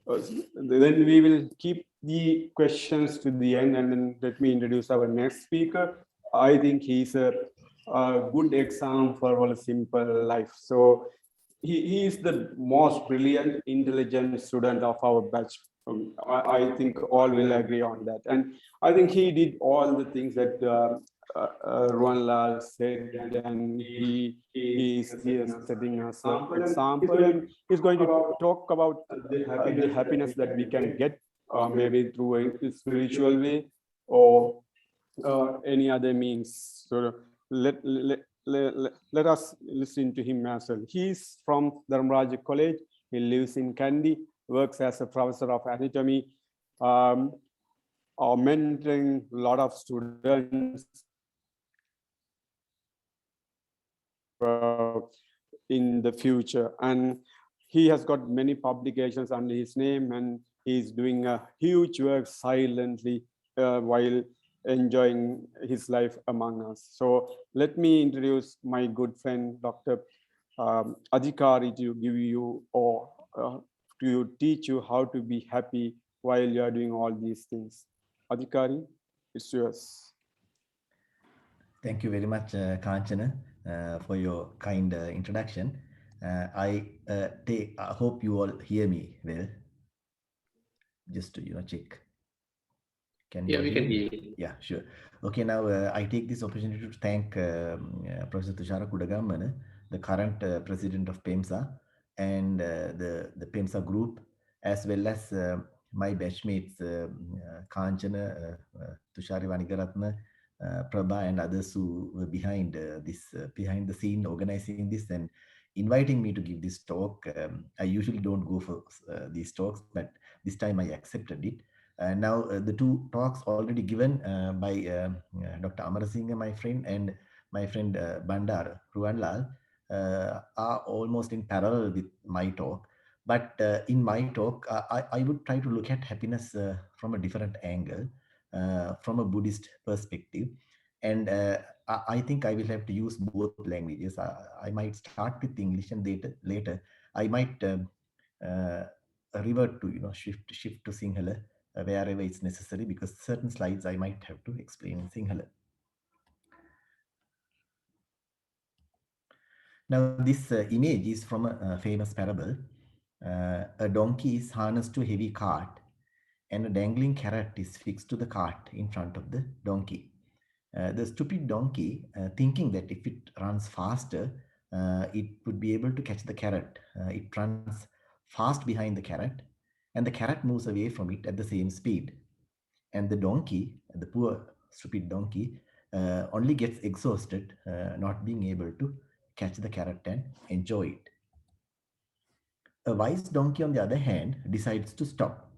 then we will keep the questions to the end, and then let me introduce our next speaker. I think he's a good example for a simple life. So he is the most brilliant, intelligent student of our batch. I think all will agree on that. And I think he did all the things that Ruwan Lal said, and he is here setting us an example, and he's going to talk about the happiness that we can get maybe through a spiritual way or any other means. So let us listen to him as well. He's from Dharmaraja College. He lives in Kandy, works as a professor of anatomy, mentoring a lot of students in the future. And he has got many publications under his name, and he's doing a huge work silently while enjoying his life among us. So let me introduce my good friend, Dr. Adikari, to give you or to teach you how to be happy while you are doing all these things. Adikari, it's yours. Thank you very much, Kanchana, for your kind introduction. I hope you all hear me well. Just to check. Can you we hear can me? hear you. Yeah, sure. Okay, now I take this opportunity to thank Professor Tushara Kudagamana, the current president of PeMSAA, and the PeMSAA group, as well as my batchmates, Kanchana, Tushari Vanigaratna, Prabha, and others who were behind behind the scene organizing this and inviting me to give this talk. I usually don't go for these talks, but this time I accepted it. Now, the two talks already given by Dr. Amarasingha, my friend, and my friend Bandara, Ruwan Lal, are almost in parallel with my talk. But in my talk, I would try to look at happiness from a different angle, from a Buddhist perspective. And I think I will have to use both languages. I might start with English, and later I might revert to shift to Sinhala wherever it's necessary, because certain slides I might have to explain in Sinhala. Now, this image is from a famous parable. A donkey is harnessed to a heavy cart, and a dangling carrot is fixed to the cart in front of the donkey. The stupid donkey, thinking that if it runs faster, it would be able to catch the carrot. It runs fast behind the carrot, and the carrot moves away from it at the same speed. And the donkey, the poor stupid donkey, only gets exhausted, not being able to catch the carrot and enjoy it. A wise donkey, on the other hand, decides to stop.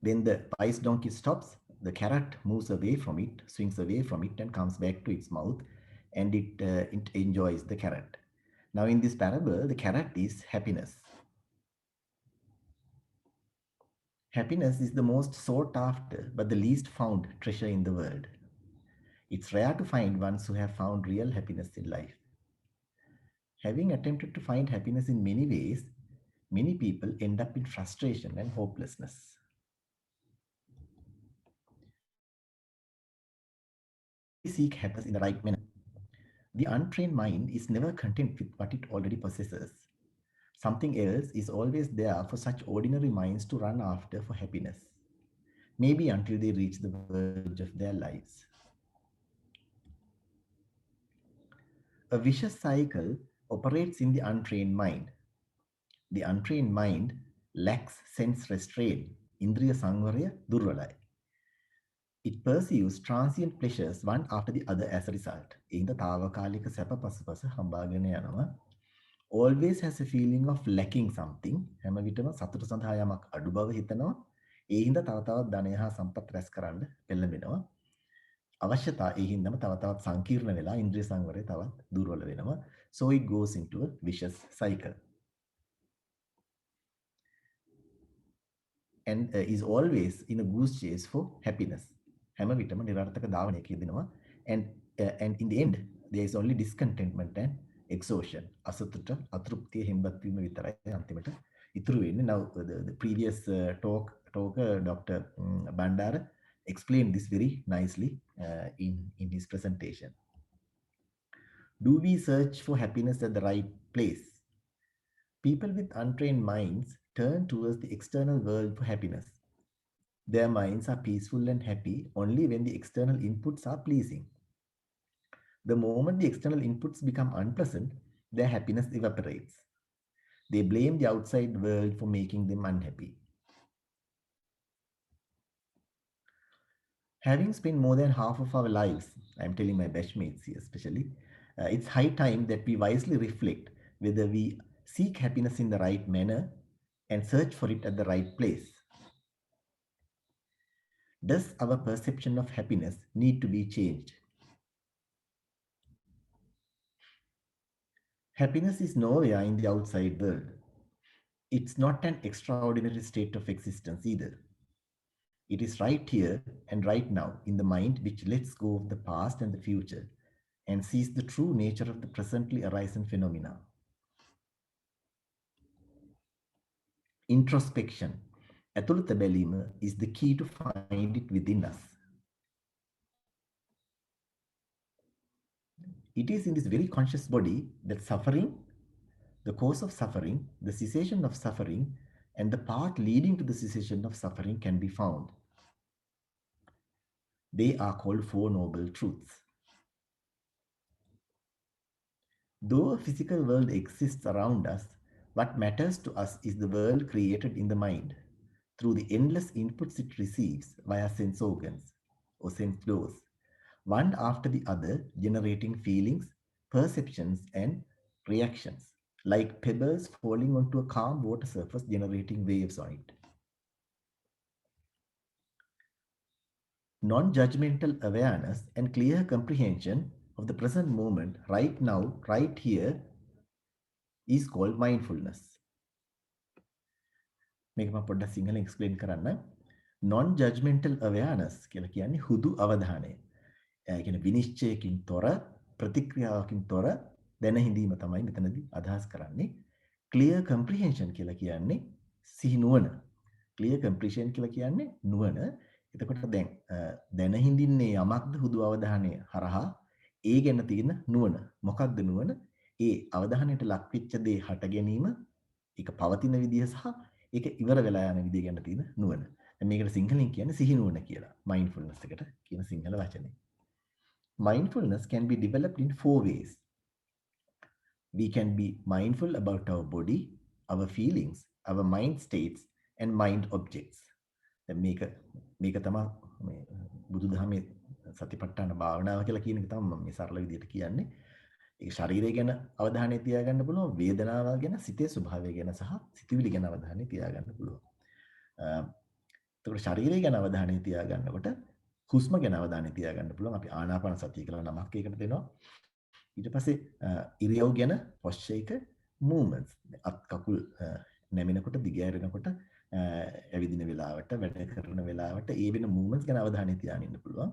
When the wise donkey stops, the carrot moves away from it, swings away from it, and comes back to its mouth, and it enjoys the carrot. Now, in this parable, the carrot is happiness. Happiness is the most sought after but the least found treasure in the world. It's rare to find ones who have found real happiness in life. Having attempted to find happiness in many ways, many people end up in frustration and hopelessness. We seek happiness in the right manner. The untrained mind is never content with what it already possesses. Something else is always there for such ordinary minds to run after for happiness, maybe until they reach the verge of their lives. A vicious cycle operates in the untrained mind. The untrained mind lacks sense restraint, indriya sangvaraya durvalai. It pursues transient pleasures one after the other as a result. Inda tavakalika sapa pasapasa hambagana yanawa. Always has a feeling of lacking something. හැම විටම සතුට සඳහා යමක් අඩු බව හිතනවා. ඒ හින්දා තව තවත් ධනය හා සම්පත් රැස් කරන්න පෙළඹෙනවා. අවශ්‍යතා ඒ හින්දාම තව තවත් සංකීර්ණ වෙලා ඉන්ද්‍රිය සංවරය තවත් දුර්වල වෙනවා. So it goes into a vicious cycle. And is always in a goose chase for happiness. හැම විටම නිරර්ථක ධාවනයක යෙදෙනවා. And in the end, there is only discontentment and exhaustion. අසතුට අතෘප්තිය හෙම්බත් වීම විතරයි අන්තිමට ඉතුරු වෙන්නේ. Now the previous talker Dr. Bandara explained this very nicely in his presentation. Do we search for happiness at the right place? People with untrained minds turn towards the external world for happiness. Their minds are peaceful and happy only when the external inputs are pleasing. The moment the external inputs become unpleasant, their happiness evaporates. They blame the outside world for making them unhappy. Having spent more than half of our lives, I'm telling my batchmates here especially, it's high time that we wisely reflect whether we seek happiness in the right manner and search for it at the right place. Does our perception of happiness need to be changed? Happiness is nowhere in the outside world. It's not an extraordinary state of existence either. It is right here and right now in the mind which lets go of the past and the future and sees the true nature of the presently arising phenomena. Introspection, ඇතුළත බැලීම, is the key to find it within us. It is in this very conscious body that suffering, the cause of suffering, the cessation of suffering, and the path leading to the cessation of suffering can be found. They are called Four Noble Truths. Though a physical world exists around us, what matters to us is the world created in the mind through the endless inputs it receives via sense organs or sense flows, one after the other, generating feelings, perceptions, and reactions, like pebbles falling onto a calm water surface, generating waves on it. Non-judgmental awareness and clear comprehension of the present moment, right now, right here, is called mindfulness. මේක මම පොඩ්ඩක් සිංහලෙන් explain කරන්න. Non-judgmental awareness කියලා කියන්නේ හුදු අවධානය. ඒ කියන්නේ විනිශ්චයකින් තොර, ප්‍රතික්‍රියාවකින් තොර දැන හිඳීම තමයි මෙතනදී අදහස් කරන්නේ. Clear comprehension කියලා කියන්නේ සිහි නුවණ. Clear comprehension කියලා කියන්නේ නුවණ. එතකොට දැන හිඳින්නේ යමක්ද හුදු අවධානය හරහා ඒ ගැන තියෙන නුවණ. මොකක්ද නුවණ? ඒ අවධානයට ලක් වෙච්ච දේ හට ගැනීම, ඒක පවතින විදිය සහ ඒක ඉවර වෙලා යන විදිය ගැන තියෙන නුවණ. දැන් මේකට සිංහලෙන් කියන්නේ සිහි නුවණ කියලා. Mindfulness එකට කියන සිංහල වචනේ. Mindfulness can be developed in four ways. We can be mindful about our body, our feelings, our mind states, and mind objects. මේක තමයි මේ බුදුදහමේ සතිපට්ඨාන භාවනාව කියලා කියන එක තමයි මම මේ සරල විදිහට කියන්නේ. ඒක ශරීරය ගැන අවධානය තියාගන්න පුළුවන්, වේදනාව ගැන, සිතේ ස්වභාවය ගැන සහ සිතුවිලි ගැන අවධානය තියාගන්න පුළුවන්. එතකොට ශරීරය ගැන අවධානය තියාගන්නකොට හුස්ම ගැන අවධානය තියාගන්න පුළුවන්. අපි ආනාපාන සතිය කියලා නමක් ඒකට දෙනවා. ඊට පස්සේ ඉරියව් ගැන posture එක movements අත් කකුල් නැමෙනකොට දිගෑරෙනකොට ඇවිදින වෙලාවට වැඩ කරන වෙලාවට ඒ වෙන movements ගැන අවධානය තියාගෙන ඉන්න පුළුවන්.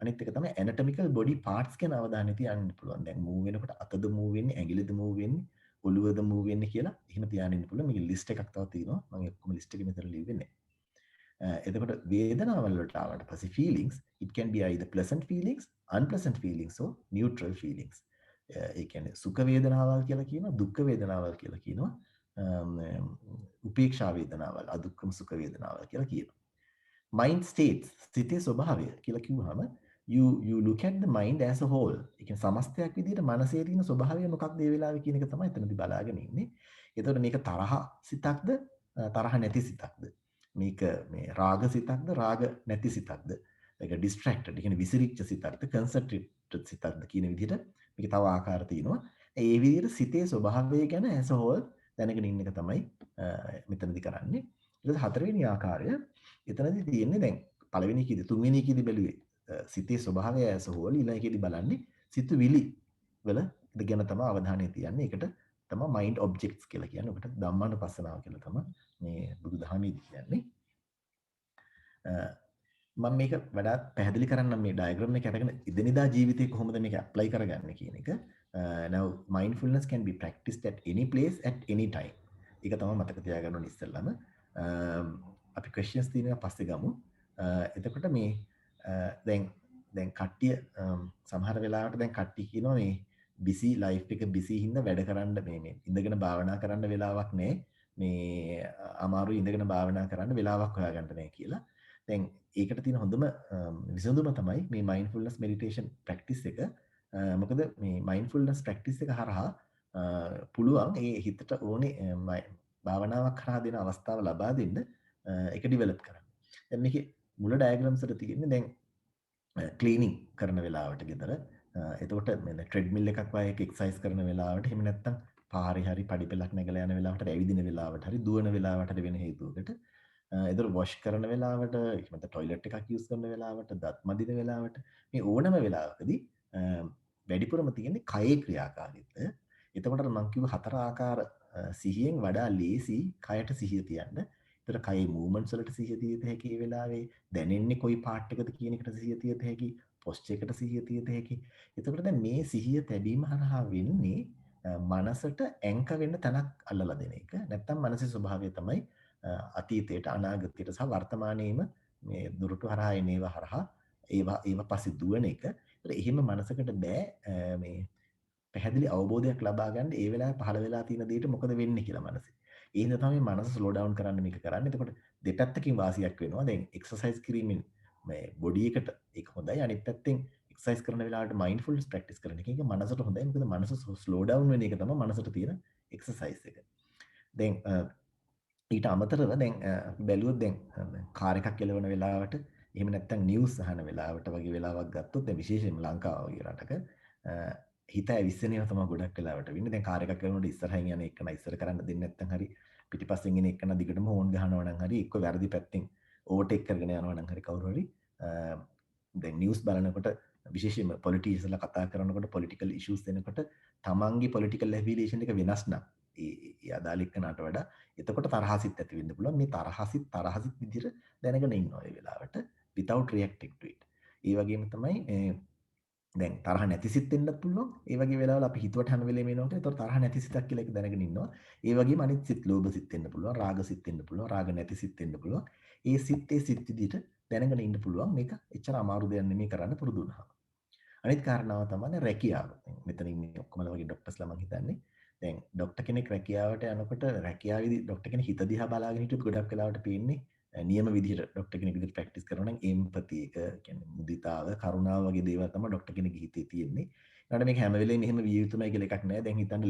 අනිත් එක තමයි anatomical body parts ගැන අවධානය තියාගෙන ඉන්න පුළුවන්. දැන් move වෙනකොට අතද move වෙන්නේ, ඇඟිලිද move වෙන්නේ, ඔළුවද move වෙන්නේ කියලා එහෙම තියාගෙන ඉන්න පුළුවන්. මේක list එකක් තව තියෙනවා. මම ඔක්කොම list එකේ මෙතන ලියුවේ එතකොට වේදනාවල් වලට ආවට පස්සේ feelings, it can be either pleasant feelings, unpleasant feelings or neutral feelings. ඒ කියන්නේ සුඛ වේදනාවල් කියලා කියනවා, දුක්ඛ වේදනාවල් කියලා කියනවා, උපේක්ෂා වේදනාවල්, අදුක්ඛම සුඛ වේදනාවල් කියලා කියනවා. Mind states, සිතේ ස්වභාවය කියලා කිව්වහම you look at the mind as a whole. ඒ කියන්නේ සමස්තයක් විදිහට මනසේ තියෙන ස්වභාවය මොකක්ද මේ වෙලාවේ කියන එක තමයි එතනදී බලාගෙන ඉන්නේ. එතකොට මේක තරහ සිතක්ද, තරහ නැති සිතක්ද? මේක මේ රාග සිතක්ද, රාග නැති සිතක්ද? ඒක distracted, ඒ කියන්නේ විසිරිච්ච සිතක්ද, concentrated සිතක්ද කියන විදිහට මේක තව ආකාර තියෙනවා. ඒ විදිහට සිතේ ස්වභාවය ගැන as a whole දැනගෙන ඉන්න එක තමයි මෙතනදී කරන්නේ. ඊට හතරවෙනි ආකාරය එතනදී තියෙන්නේ දැන් පළවෙනි කීදී තුන්වෙනි කීදී බැලුවේ සිතේ ස්වභාවය as a whole, ඊළඟ කීදී බලන්නේ සිතුවිලි වල ගැන තමයි අවධානය තියන්නේ. ඒකට තමයි mind objects කියලා කියන්නේ. ඔකට ධම්මානුපස්සනාව කියලා තමයි මේ බුදුදහමේදී කියන්නේ. මම මේක වඩාත් පැහැදිලි කරන්න මේ ඩයග්‍රෑම් එක අරගෙන ඉදිනදා ජීවිතේ කොහොමද මේක ඇප්ලයි කරගන්නේ කියන එක. Now mindfulness can be practiced at any place at any time. ඒක තමයි මතක තියාගන්න ඕනේ ඉස්සෙල්ලාම. අපි questions තියෙනවා පස්සේ ගමු. එතකොට මේ දැන් කට්ටිය සමහර වෙලාවට දැන් කට්ටිය කියනවා මේ busy life එක busy හින්දා වැඩ කරන්න මේ ඉඳගෙන භාවනා කරන්න වෙලාවක් නැහැ. මේ අමාරුයි ඉඳගෙන භාවනා කරන්න වෙලාවක් හොයාගන්න නැහැ කියලා. දැන් ඒකට තියෙන හොඳම විසඳුම තමයි මේ mindfulness meditation practice එක. මොකද මේ mindfulness practice එක හරහා පුළුවන් ඒ හිතට ඕනේ භාවනාවක් කරා දෙන අවස්ථාව ලබා දෙන්න ඒක ඩිවෙලොප් කරන්න. දැන් මේකේ මුල ඩයග්‍රෑම්ස් වල තියෙන්නේ දැන් ක්ලීනින් කරන වෙලාවට ගෙදර. එතකොට මේ ට්‍රෙඩ්මිල් එකක් වගේ එක්සර්සයිස් කරන වෙලාවට එහෙම නැත්නම් පාරේ හරි පඩි පෙලක් නැගලා යන වෙලාවට ඇවිදින වෙලාවට හරි දුවන වෙලාවට වෙන හේතුවකට එතකොට වොෂ් කරන වෙලාවට එහෙම නැත්නම් টয়ලට් එකක් යූස් කරන වෙලාවට දත් මදින වෙලාවට මේ ඕනම වෙලාවකදී වැඩිපුරම තියෙන්නේ කයේ ක්‍රියාකාරීත්වය. එතකොට මම කිව්ව හතර ආකාර සිහියෙන් වඩා ලේසි කයට සිහිය තියන්න. ඒතර කයේ මූවමන්ට්ස් වලට සිහිය තියත හැකි ඒ වෙලාවේ දැනෙන්නේ කොයි පාර්ට් එකද කියන එකට සිහිය තියත හැකි, පොස්චර් එකට සිහිය තියත හැකි. එතකොට දැන් මේ සිහිය තැබීම හරහා වෙන්නේ මනසට ඇන්ක වෙන්න තැනක් අල්ලලා දෙන එක. නැත්තම් මනසේ ස්වභාවය තමයි අතීතයට, අනාගතයට සහ වර්තමානයේම මේ දුරටු හරහා එන ඒවා හරහා ඒවා පස්සේ දුවන එක. ඒතර එහෙම මනසකට බෑ මේ පැහැදිලි අවබෝධයක් ලබා ගන්න ඒ වෙලාවේ පහළ වෙලා තියෙන දෙයට මොකද වෙන්නේ කියලා මනසේ. ඒ හින්දා තමයි මනස ස්ලෝ ඩවුන් කරන්න මේක කරන්නේ. එතකොට දෙපැත්තකින් වාසියක් වෙනවා. දැන් එක්සර්සයිස් කිරීමෙන් මේ බොඩි එකට ඒක හොඳයි. අනිත් පැත්තෙන් එක්සර්සයිස් කරන වෙලාවට මයින්ඩ්ෆුල්නස් ප්‍රැක්ටිස් කරන එක මනසට හොඳයි. මොකද මනස ස්ලෝ ඩවුන් වෙන එක තමයි මනසට තියෙන එක්සර්සයිස් එක. දැන් ඊට අමතරව දැන් අපි බැලුවොත් දැන් කාර් එකක් එලවන වෙලාවට එහෙම නැත්නම් නිවුස් අහන වෙලාවට වගේ වෙලාවක් ගත්තොත් දැන් විශේෂයෙන්ම ලංකාව වගේ රටක හිත ඇවිස්සෙනවා තමයි ගොඩක් වෙලාවට වෙන්නේ. දැන් කාර් එකක් කරනකොට ඉස්සරහින් යන එක නයි ඉස්සර කරන්න දෙන්නේ නැත්නම් හරි පිටිපස්සෙන් එන එක න දිගටම හෝන් ගහනවා නම් හරි එක්ක වැරදි පැත්තෙන් ඕවර්ටේක් කරගෙන යනවා නම් හරි කවුරු හරි දැන් නිවුස් බලනකොට විශේෂයෙන්ම පොලිටිෂියන්ස්ලා කතා කරනකොට පොලිටිකල් ඉෂුස් දෙනකොට තමන්ගේ පොලිටිකල් ඇෆිලියේෂන් එක වෙනස් නම් ඒ අදාළ එක්කනට වඩා එතකොට තරහසිත ඇති වෙන්න පුළුවන්. මේ තරහසිත විදිහට දැනගෙන ඉන්නවා ඒ වෙලාවට without reacting to it. ඒ වගේම තමයි දැන් තරහ නැති සිත් වෙන්නත් පුළුවන්. ඒ වගේ වෙලාවල අපි හිතුවට හැම වෙලේම එනකොට ඒතර තරහ නැති සිතක් කියලා එක දැනගෙන ඉන්නවා. ඒ වගේම අනිත් සිත් ලෝභ සිත් වෙන්න පුළුවන්, රාග සිත් වෙන්න පුළුවන්, රාග නැති සිත් වෙන්න පුළුවන්. ඒ සිත් විදිහට දැනගෙන ඉන්න පුළුවන්. මේක එච්චර අමාරු දෙයක් නෙමෙයි කරන්න පුරුදු වුණාම. අනිත් කාරණාව තමයි රැකියාව. මෙතන ඉන්නේ ඔක්කොමලා වගේ ડોක්ටර්ස්ලා මම හිතන්නේ. දැන් ડોක්ටර් කෙනෙක් රැකියාවට යනකොට රැකියාවේදී ડોක්ටර් කෙනෙක් හිත දිහා බලාගෙන හිටියොත් ගොඩක් වෙලාවට පේන්නේ නියම විදිහට ડોක්ටර් කෙනෙක් විදිහට ප්‍රැක්ටිස් කරනවා නම් එම්පති එක කියන්නේ මුදිතාව, කරුණාව වගේ දේවල් තමයි ડોක්ටර් කෙනෙක්ගේ හිතේ තියෙන්නේ. ඒකට මේක හැම වෙලේම එහෙම විය යුතුමයි කියලා එකක් නැහැ. දැන් හිතන්න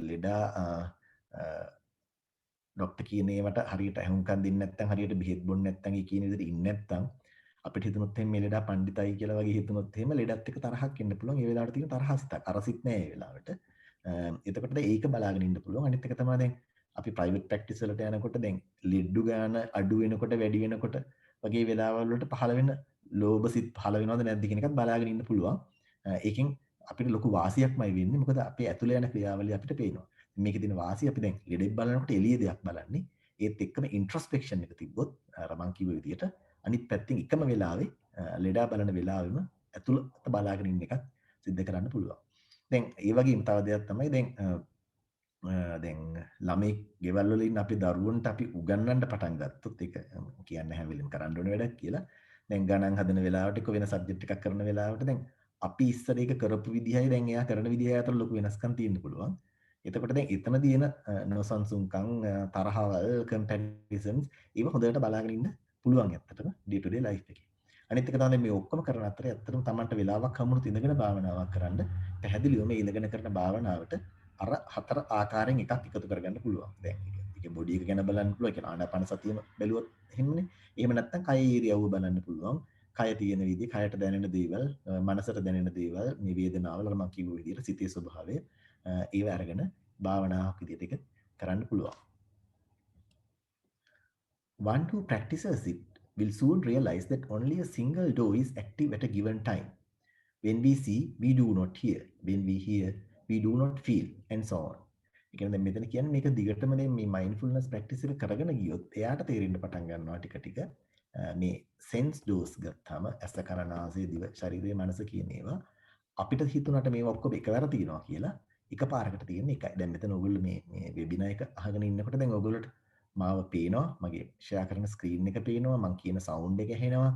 ලෙඩා ડોක්ටර් කියන ඒවට හරියට අහුම්කම් දෙන්නේ නැත්නම් හරියට බෙහෙත් බොන්නේ නැත්නම් ඒ කියන විදිහට ඉන්නේ නැත්නම් අපිට හිතනොත් එහෙම මේ ලෙඩා පණ්ඩිතයි කියලා වගේ හිතනොත් එහෙම ලෙඩත් එක්ක තරහක් එන්න පුළුවන්. ඒ වෙලාවට තියෙන තරහසිතක් අරසිත නෑ ඒ වෙලාවට. එතකොට ඒක බලාගෙන ඉන්න පුළුවන්. අනිත් එක තමයි දැන් අපි ප්‍රයිවට් ප්‍රැක්ටිස් වලට යනකොට දැන් ලෙඩ්ඩු ගාන අඩු වෙනකොට වැඩි වෙනකොට වගේ වෙලාවල් වලට පහළ වෙන ලෝභ සිත් පහළ වෙනවද නැද්ද කියන එකත් බලාගෙන ඉන්න පුළුවන්. ඒකෙන් අපිට ලොකු වාසියක්මයි වෙන්නේ. මොකද අපේ ඇතුළේ යන ක්‍රියාවලිය අපිට පේනවා. මේකේ තියෙන වාසිය අපි දැන් ලෙඩෙක් බලනකොට එළිය දෙයක් බලන්නේ. ඒත් එක්කම ඉන්ට්‍රොස්පෙක්ෂන් එක තිබ්බොත් අර මං කිව්ව විදිහට අනිත් පැත්තෙන් එකම වෙලාවේ ලෙඩා බලන වෙලාවෙම ඇතුළත බලාගෙන ඉන්න එකත් සිද්ධ කරන්න පුළුවන්. දැන් ඒ වගේම තව දෙයක් තමයි දැන් ළමෙක් ගෙවල් වල ඉන්න අපි දරුවන්ට අපි උගන්වන්න පටන් ගත්තොත් ඒක කියන්නේ හැම වෙලෙම කරන්න ඕන වැඩක් කියලා. දැන් ගණන් හදන වෙලාවට එක වෙන සබ්ජෙක්ට් එකක් කරන වෙලාවට දැන් අපි ඉස්සර ඒක කරපු විදිහයි දැන් එයා කරන විදිහයි අතර ලොකු වෙනස්කම් තියෙන්න පුළුවන්. එතකොට දැන් එතන තියෙන නොසන්සුන්කම් තරහවල් කම්පැරිසන්ස් ඒව හොඳට බලාගෙන ඉන්න පුළුවන් ඇත්තටම ඩේ ටු ඩේ ලයිෆ් එකේ. අනිත් එක තමයි මේ ඔක්කොම කරන අතරේ ඇත්තටම Tamanට වෙලාවක් හම්බුනොත් ඉඳගෙන භාවනාවක් කරන්න පැහැදිලිවම මේ ඉඳගෙන කරන භාවනාවට අර හතර ආකාරයෙන් එකක් එකතු කරගන්න පුළුවන්. දැන් ඒක බොඩි එක ගැන බලන්න පුළුවන්. ඒ කියන්නේ ආනාපාන සතියම බැලුවොත් එහෙමනේ. එහෙම නැත්නම් කය ඉරියව්ව බලන්න පුළුවන්. කය තියෙන විදිහ, කයට දැනෙන දේවල්, මනසට දැනෙන දේවල්, මේ වේදනාවල මම කිව්ව විදිහට සිතේ ස්වභාවය ඒව අරගෙන භාවනාවක් විදිහට ඒක කරන්න පුළුවන්. One who practices it will soon realize that only a single door is active at a given time. When we see, we do not hear. When we hear, we do not feel, and so on. ඒ කියන්නේ දැන් මෙතන කියන්නේ මේක දිගටම දැන් මේ mindfulness practice එක කරගෙන ගියොත් එයාට තේරෙන්න පටන් ගන්නවා ටික ටික මේ sense dose ගත්තාම ඇස කන නාසය දිව ශරීරය මනස කියන ඒවා අපිට හිතුණාට මේවා ඔක්කොම එකවර තියෙනවා කියලා එකපාරකට තියෙන එකයි. දැන් මෙතන ඔයගොල්ලෝ මේ වෙබිනාර් එක අහගෙන ඉන්නකොට දැන් ඔයගොල්ලෝට මාව පේනවා, මගේ ෂෙයා කරන ස්ක්‍රීන් එක පේනවා, මං කියන සවුන්ඩ් එක ඇහෙනවා.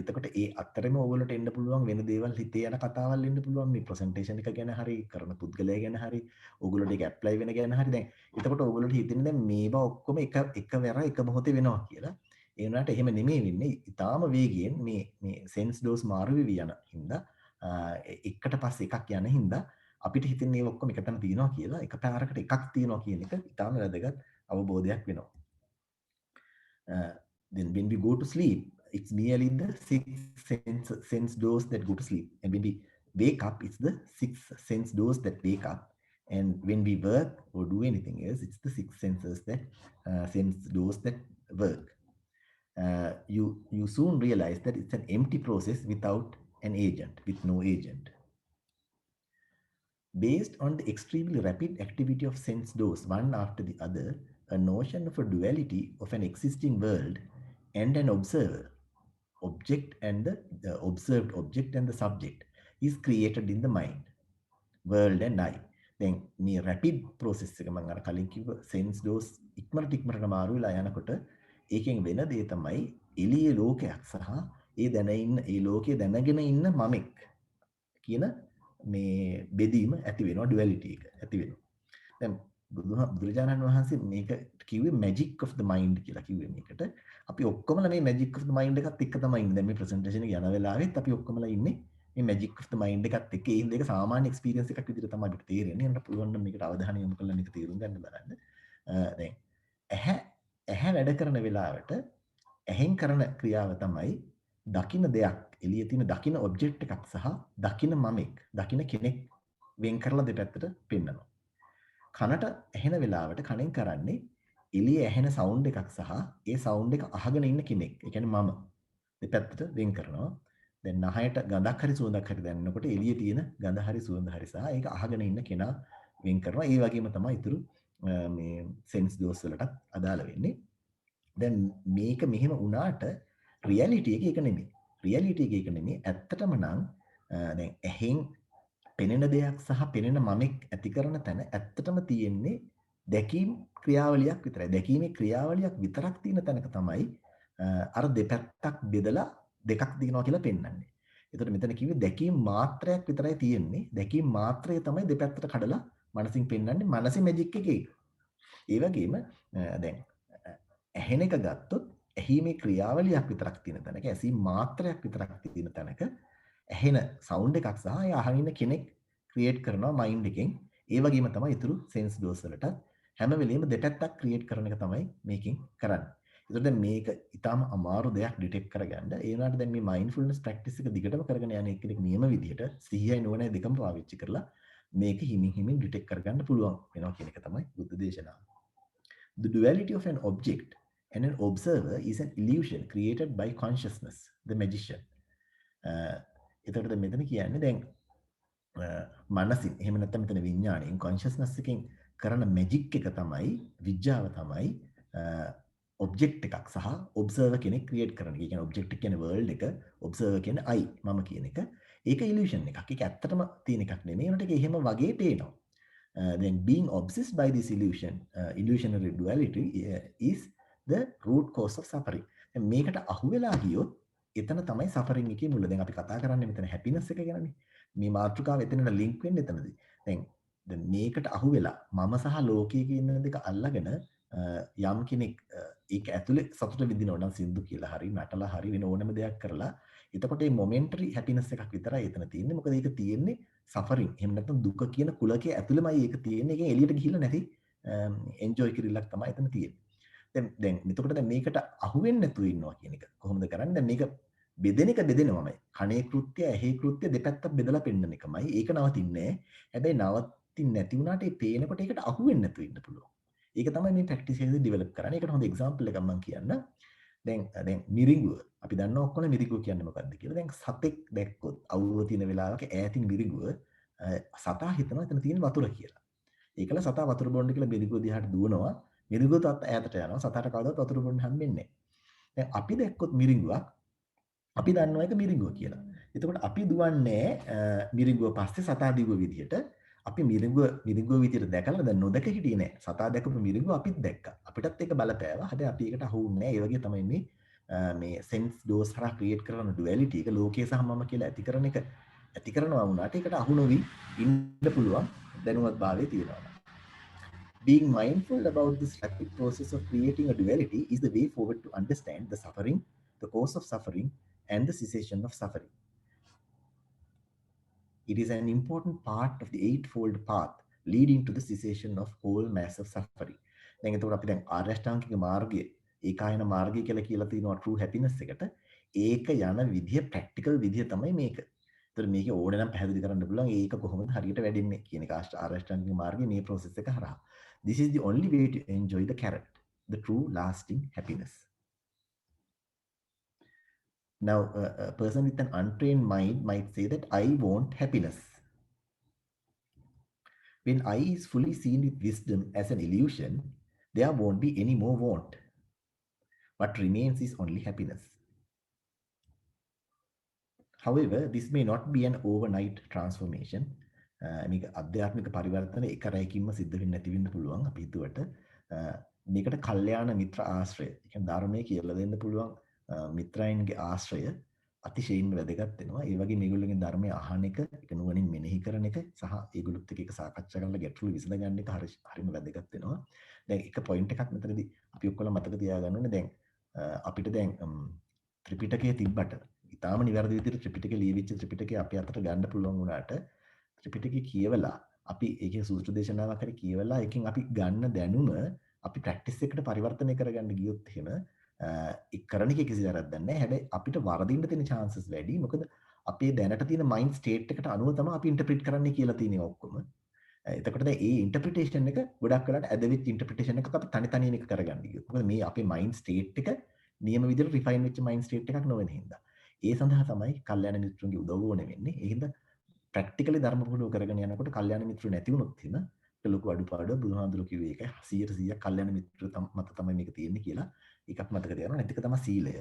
එතකොට ඒ අතරෙම ඔයගොල්ලෝට එන්න පුළුවන් වෙන දේවල් හිතේ යන කතාවල් එන්න පුළුවන් මේ ප්‍රසන්ටේෂන් එක ගැන හරි කරන පුද්ගලයා ගැන හරි ඔයගොල්ලෝට ඒක ඇප්ලයි වෙන ගැන හරි දැන් එතකොට ඔයගොල්ලෝට හිතෙන්නේ දැන් මේවා ඔක්කොම එකවර එක මොහොතේ වෙනවා කියලා. ඒ වුණාට එහෙම නෙමෙයි වෙන්නේ. ඊටාම වේගයෙන් මේ සෙන්ස් ඩෝස් මාරු වෙවි යන හින්දා එකට පස්සේ එකක් යන හින්දා අපිට හිතෙන්නේ මේ ඔක්කොම එකතන තියෙනවා කියලා එකපාරකට එකක් තියෙනවා කියන එක ඊටාම වැදගත් අවබෝධයක් වෙනවා. Then when we go to sleep, it's merely the six sense doors that go to sleep. And when we wake up, it's the six sense doors that wake up. And when we work or do anything else, it's the six sense doors that work. You soon realize that it's an empty process without an agent, with no agent. Based on the extremely rapid activity of sense doors, one after the other, a notion of a duality of an existing world and an observer, object and the observed object and the subject is created in the mind, world and I. Then මේ rapid process එක මම අර කලින් කිව්ව sense doors ඉක්මනට මාරු වෙලා යනකොට ඒකෙන් වෙන දේ තමයි එළිය ලෝකයක් සහ ඒ දැන ඉන්න ඒ ලෝකයේ දැනගෙන ඉන්න මමෙක් කියන මේ බෙදීම ඇති වෙනවා, ඩුවැලිටි එක ඇති වෙනවා. දැන් බුදුරජාණන් වහන්සේ මේක කිව්වේ magic of the mind කියලා කිව්වේ මේකට. අපි ඔක්කොමලා මේ magic of the mind එකත් එක්ක තමයි ඉන්නේ. දැන් මේ presentation එක යන වෙලාවෙත් අපි ඔක්කොමලා ඉන්නේ මේ magic of the mind එකත් එක්ක. ඒ හින්දා ඒක සාමාන්‍ය experience එකක් විදිහට තමයි අපිට තේරෙන්නේ. අපිට පුළුවන් නම් මේකට අවධානය යොමු කරලා මේක තේරුම් ගන්න බලන්න. දැන් ඇහැ වැඩ කරන වෙලාවට ඇහෙන් කරන ක්‍රියාව තමයි දකින්න දෙයක්, එළියේ තියෙන දකින්න ඔබ්ජෙක්ට් එකක් සහ දකින්න මමෙක්, දකින්න කෙනෙක් වෙන් කරලා දෙපැත්තට පෙන්නනවා. කනට ඇහෙන වෙලාවට කනෙන් කරන්නේ එළියේ ඇහෙන සවුන්ඩ් එකක් සහ ඒ සවුන්ඩ් එක අහගෙන ඉන්න කෙනෙක්. ඒ කියන්නේ මම දෙපැත්තට වෙන් කරනවා. දැන් නහයට ගඳක් හරි සුවඳක් හරි දැනෙනකොට එළියේ තියෙන ගඳ හරි සුවඳ හරි සහ ඒක අහගෙන ඉන්න කෙනා වෙන් කරනවා. ඒ වගේම තමයි ඊතුරු මේ සෙන්ස් දෝස් වලටත් අදාළ වෙන්නේ. දැන් මේක මෙහෙම වුණාට රියැලිටි එක ඒක නෙමෙයි. රියැලිටි එක ඒක නෙමෙයි. ඇත්තටම නම් දැන් ඇහෙන් පෙනෙන දෙයක් සහ පෙනෙන මමෙක් ඇති කරන තැන ඇත්තටම තියෙන්නේ දැකීම් ක්‍රියාවලියක් විතරයි. දැකීමේ ක්‍රියාවලියක් විතරක් තියෙන තැනක තමයි අර දෙපැත්තක් බෙදලා දෙකක් දිනනවා කියලා පෙන්වන්නේ. ඒතකොට මෙතන කිව්වේ දැකීම් මාත්‍රයක් විතරයි තියෙන්නේ. දැකීම් මාත්‍රය තමයි දෙපැත්තට කඩලා මනසින් පෙන්වන්නේ. මනසේ මැජික් එක ඒක. ඒ වගේම දැන් ඇහෙන එක ගත්තොත් ඇහිමේ ක්‍රියාවලියක් විතරක් තියෙන තැනක, ඇසීම් මාත්‍රයක් විතරක් තියෙන තැනක ඇහෙන සවුන්ඩ් එකක් සහ ඒ අහගෙන ඉන්න කෙනෙක් ක්‍රියේට් කරනවා මයින්ඩ් එකෙන්. ඒ වගේම තමයි ඊතුරු සෙන්ස් ඩෝස් වලට හැම වෙලෙම දෙපැත්තක් ක්‍රියේට් කරන එක තමයි මේකෙන් කරන්නේ. ඒතකොට දැන් මේක ඊටාම අමාරු දෙයක් ඩිටෙක්ට් කරගන්න. ඒ වුණාට දැන් මේ mindfulness practice එක දිගටම කරගෙන යන එක්කෙනෙක් නියම විදියට සිහියයි නුවණයි දෙකම පාවිච්චි කරලා මේක හිමින් ඩිටෙක්ට් කරගන්න පුළුවන් වෙනවා කියන එක තමයි බුද්ධ දේශනාව. The duality of an object And an observer is an illusion created by consciousness, the magician. එතකොට මෙතන කියන්නේ දැන් මනසින් එහෙම නැත්නම් මෙතන විඥාණයෙන් consciousness එකෙන් කරන magic එක තමයි විද්‍යාව තමයි object එකක් සහ observer කෙනෙක් create කරන එක. ඒ කියන්නේ object එක කියන්නේ world එක, observer කියන්නේ I මම කියන එක. ඒක illusion එකක්. ඒක ඇත්තටම තියෙන එකක් නෙමෙයි. ඒකට ඒක එහෙම වගේ පේනවා. Then being obsessed by this illusionary duality is the root cause of suffering. මේකට අහු වෙලා ගියොත් එතන තමයි suffering එකේ මුල. දැන් අපි කතා කරන්නේ මෙතන happiness එක ගැනනේ. මේ මාතෘකාව එතනට link වෙන්නේ එතනදී. දැන් මේකට අහු වෙලා මම සහ ලෝකයේ කියන දෙක අල්ලගෙන යම් කෙනෙක් ඒක ඇතුලේ සතුට විඳිනවා නම් සින්දු කියලා හරි නටලා හරි වෙන ඕනම දෙයක් කරලා එතකොට මේ momentary happiness එකක් විතරයි එතන තියෙන්නේ. මොකද ඒක තියෙන්නේ suffering. එහෙම නැත්නම් දුක කියන කුලකයේ ඇතුළෙමයි ඒක තියෙන්නේ. ඒකෙන් එළියට ගිහිල්ලා නැති enjoy කිරිල්ලක් තමයි එතන තියෙන්නේ. දැන් එතකොට දැන් මේකට අහු වෙන්නේ නැතුව ඉන්නවා කියන එක කොහොමද කරන්නේ? දැන් මේක බෙදෙන එක බෙදෙනවමයි. කණේ කෘත්‍ය, ඇහි කෘත්‍ය දෙපැත්තක් බෙදලා පෙන්නන එකමයි. ඒක නවතින්නේ නැහැ. හැබැයි නවතින්නේ නැති වුණාට ඒ පේනකොට ඒකට අහු වෙන්නේ නැතුව ඉන්න පුළුවන්. ඒක තමයි මේ ප්‍රැක්ටිස් එකේදී ඩෙවලොප් කරන්නේ. ඒකට හොඳ එක්සැම්පල් එකක් මම කියන්න. දැන් මිරිඟුව අපි දන්නවා ඔක්කොම මිරිඟුව කියන්නේ මොකක්ද කියලා. දැන් සතෙක් දැක්කොත් අවුව තියෙන වෙලාවක ඈතින් මිරිඟුව සතා හිතනවා එතන තියෙන වතුර කියලා. ඒකල සතා වතුර බොන්න කියලා මිරිඟුව දිහාට දුවනවා. මිරිඟුව තත් ඈතට යනවා. සතාට කවදාවත් වතුර බොන්න හම්බෙන්නේ නැහැ. දැන් අපි දැක්කොත් මිරිඟුවක් අපි දන්නවා ඒක මිරිඟුව කියලා. එතකොට අපි දුවන්නේ මිරිඟුව පස්සේ සතා දිව්ව විදිහට අපි මිරිඟුව විදිහට දැකලා දැන් නොදක හිටියේ නෑ. සතා දැකපු මිරිඟුව අපිත් දැක්කා. අපිටත් ඒක බලපෑවා. හැබැයි අපි ඒකට අහු වුන්නේ නෑ. ඒ වගේ තමයි මේ sense dose හරහා create කරන duality එක ලෝකයේ සහ මම කියලා ඇති කරනවා වුණාට ඒකට අහු නොවි ඉන්න පුළුවන් දැනුවත් භාවයේ තියෙනවා. Being mindful about this rapid process of creating a duality is the way forward to understand the suffering, the cause of suffering, and the cessation of suffering. It is an important part of the eightfold path leading to the cessation of whole mass of suffering. දැන් එතකොට අපි දැන් ආර්ය අෂ්ටාංගික මාර්ගය, ඒකායන මාර්ගය කියලා තියෙනවා true happiness එකට. ඒක යන විදිය practical විදිය තමයි මේක. ඒතර මේක ඕනේ නම් පැහැදිලි කරන්න පුළුවන් ඒක කොහොමද හරියට වැඩෙන්නේ කියන එක ආර්ය අෂ්ටාංගික මාර්ගයේ මේ process එක හරහා. This is the only way to enjoy the carrot, the true lasting happiness. Now, a person with an untrained mind might say that I want happiness. When I is fully seen with wisdom as an illusion, there won't be any more want. What remains is only happiness. However, this may not be an overnight transformation. මේක අධ්‍යාත්මික පරිවර්තන එක රැයකින්ම සිද්ධ වෙන්නේ නැති වෙන්න පුළුවන් අපි හිතුවට. මේකට කල්යාණ මිත්‍ර ආශ්‍රය. ඒ කියන්නේ ධර්මයේ කියලා දෙන්න පුළුවන් මිත්‍රයන්ගේ ආශ්‍රය අතිශයින්ම වැදගත් වෙනවා. ඒ වගේ මේගොල්ලෝගෙන් ධර්මය අහන එක, ඒක නුවණින් මෙනෙහි කරන එක සහ ඒගොල්ලොත් එක්ක සාකච්ඡා කරලා ගැටලු විසඳ ගන්න එක හරිම වැදගත් වෙනවා. දැන් එක පොයින්ට් එකක් මෙතනදී අපි ඔක්කොම මතක තියාගන්න ඕනේ. දැන් අපිට දැන් ත්‍රිපිටකයේ තිබ්බට ඊටාම නිවැරදි විදිහට ත්‍රිපිටකේ ලියවිච්ච ත්‍රිපිටකේ අපි අතට ගන්න පුළුවන් වුණාට ත්‍රිපිටකේ කියවලා අපි ඒකේ සූත්‍ර දේශනාවක් හරි කියවලා ඒකෙන් අපි ගන්න දැනුම අපි ප්‍රැක්ටිස් එකට පරිවර්තනය කරගන්න ගියොත් එහෙම ඒ කරන එක කිසි වැරද්දක් නැහැ. හැබැයි අපිට වරදින්න තියෙන chances වැඩි. මොකද අපේ දැනට තියෙන mind state එකට අනුව තමයි අපි interpret කරන්නේ කියලා තියෙනවා ඔක්කොම. එතකොට දැන් ඒ interpretation එක ගොඩක් වෙලාට ඇදවිච්ච interpretation එකක් අපි තනි තනියෙන් එක කරගන්න ගියොත්. මොකද මේ අපේ mind state එක නියම විදිහට refine වෙච්ච mind state එකක් නොවන හින්දා. ඒ සඳහා තමයි කල්යාණ මිත්‍රුන්ගේ උදව්ව ඕනේ වෙන්නේ. ඒ හින්දා ප්‍රැක්ටිකලි ධර්ම පුහුණුව කරගෙන යනකොට කල්යාණ මිත්‍රු නැති වුණොත් එහෙම ලොකු අඩුපාඩුව බුදුහාඳුරු කිව්වේ ඒක 100% කල්යාණ මිත්‍ර මත තමයි මේක තියෙන්නේ කියලා එකක් මතක තියාගන්න. අනිත් එක තමයි සීලය.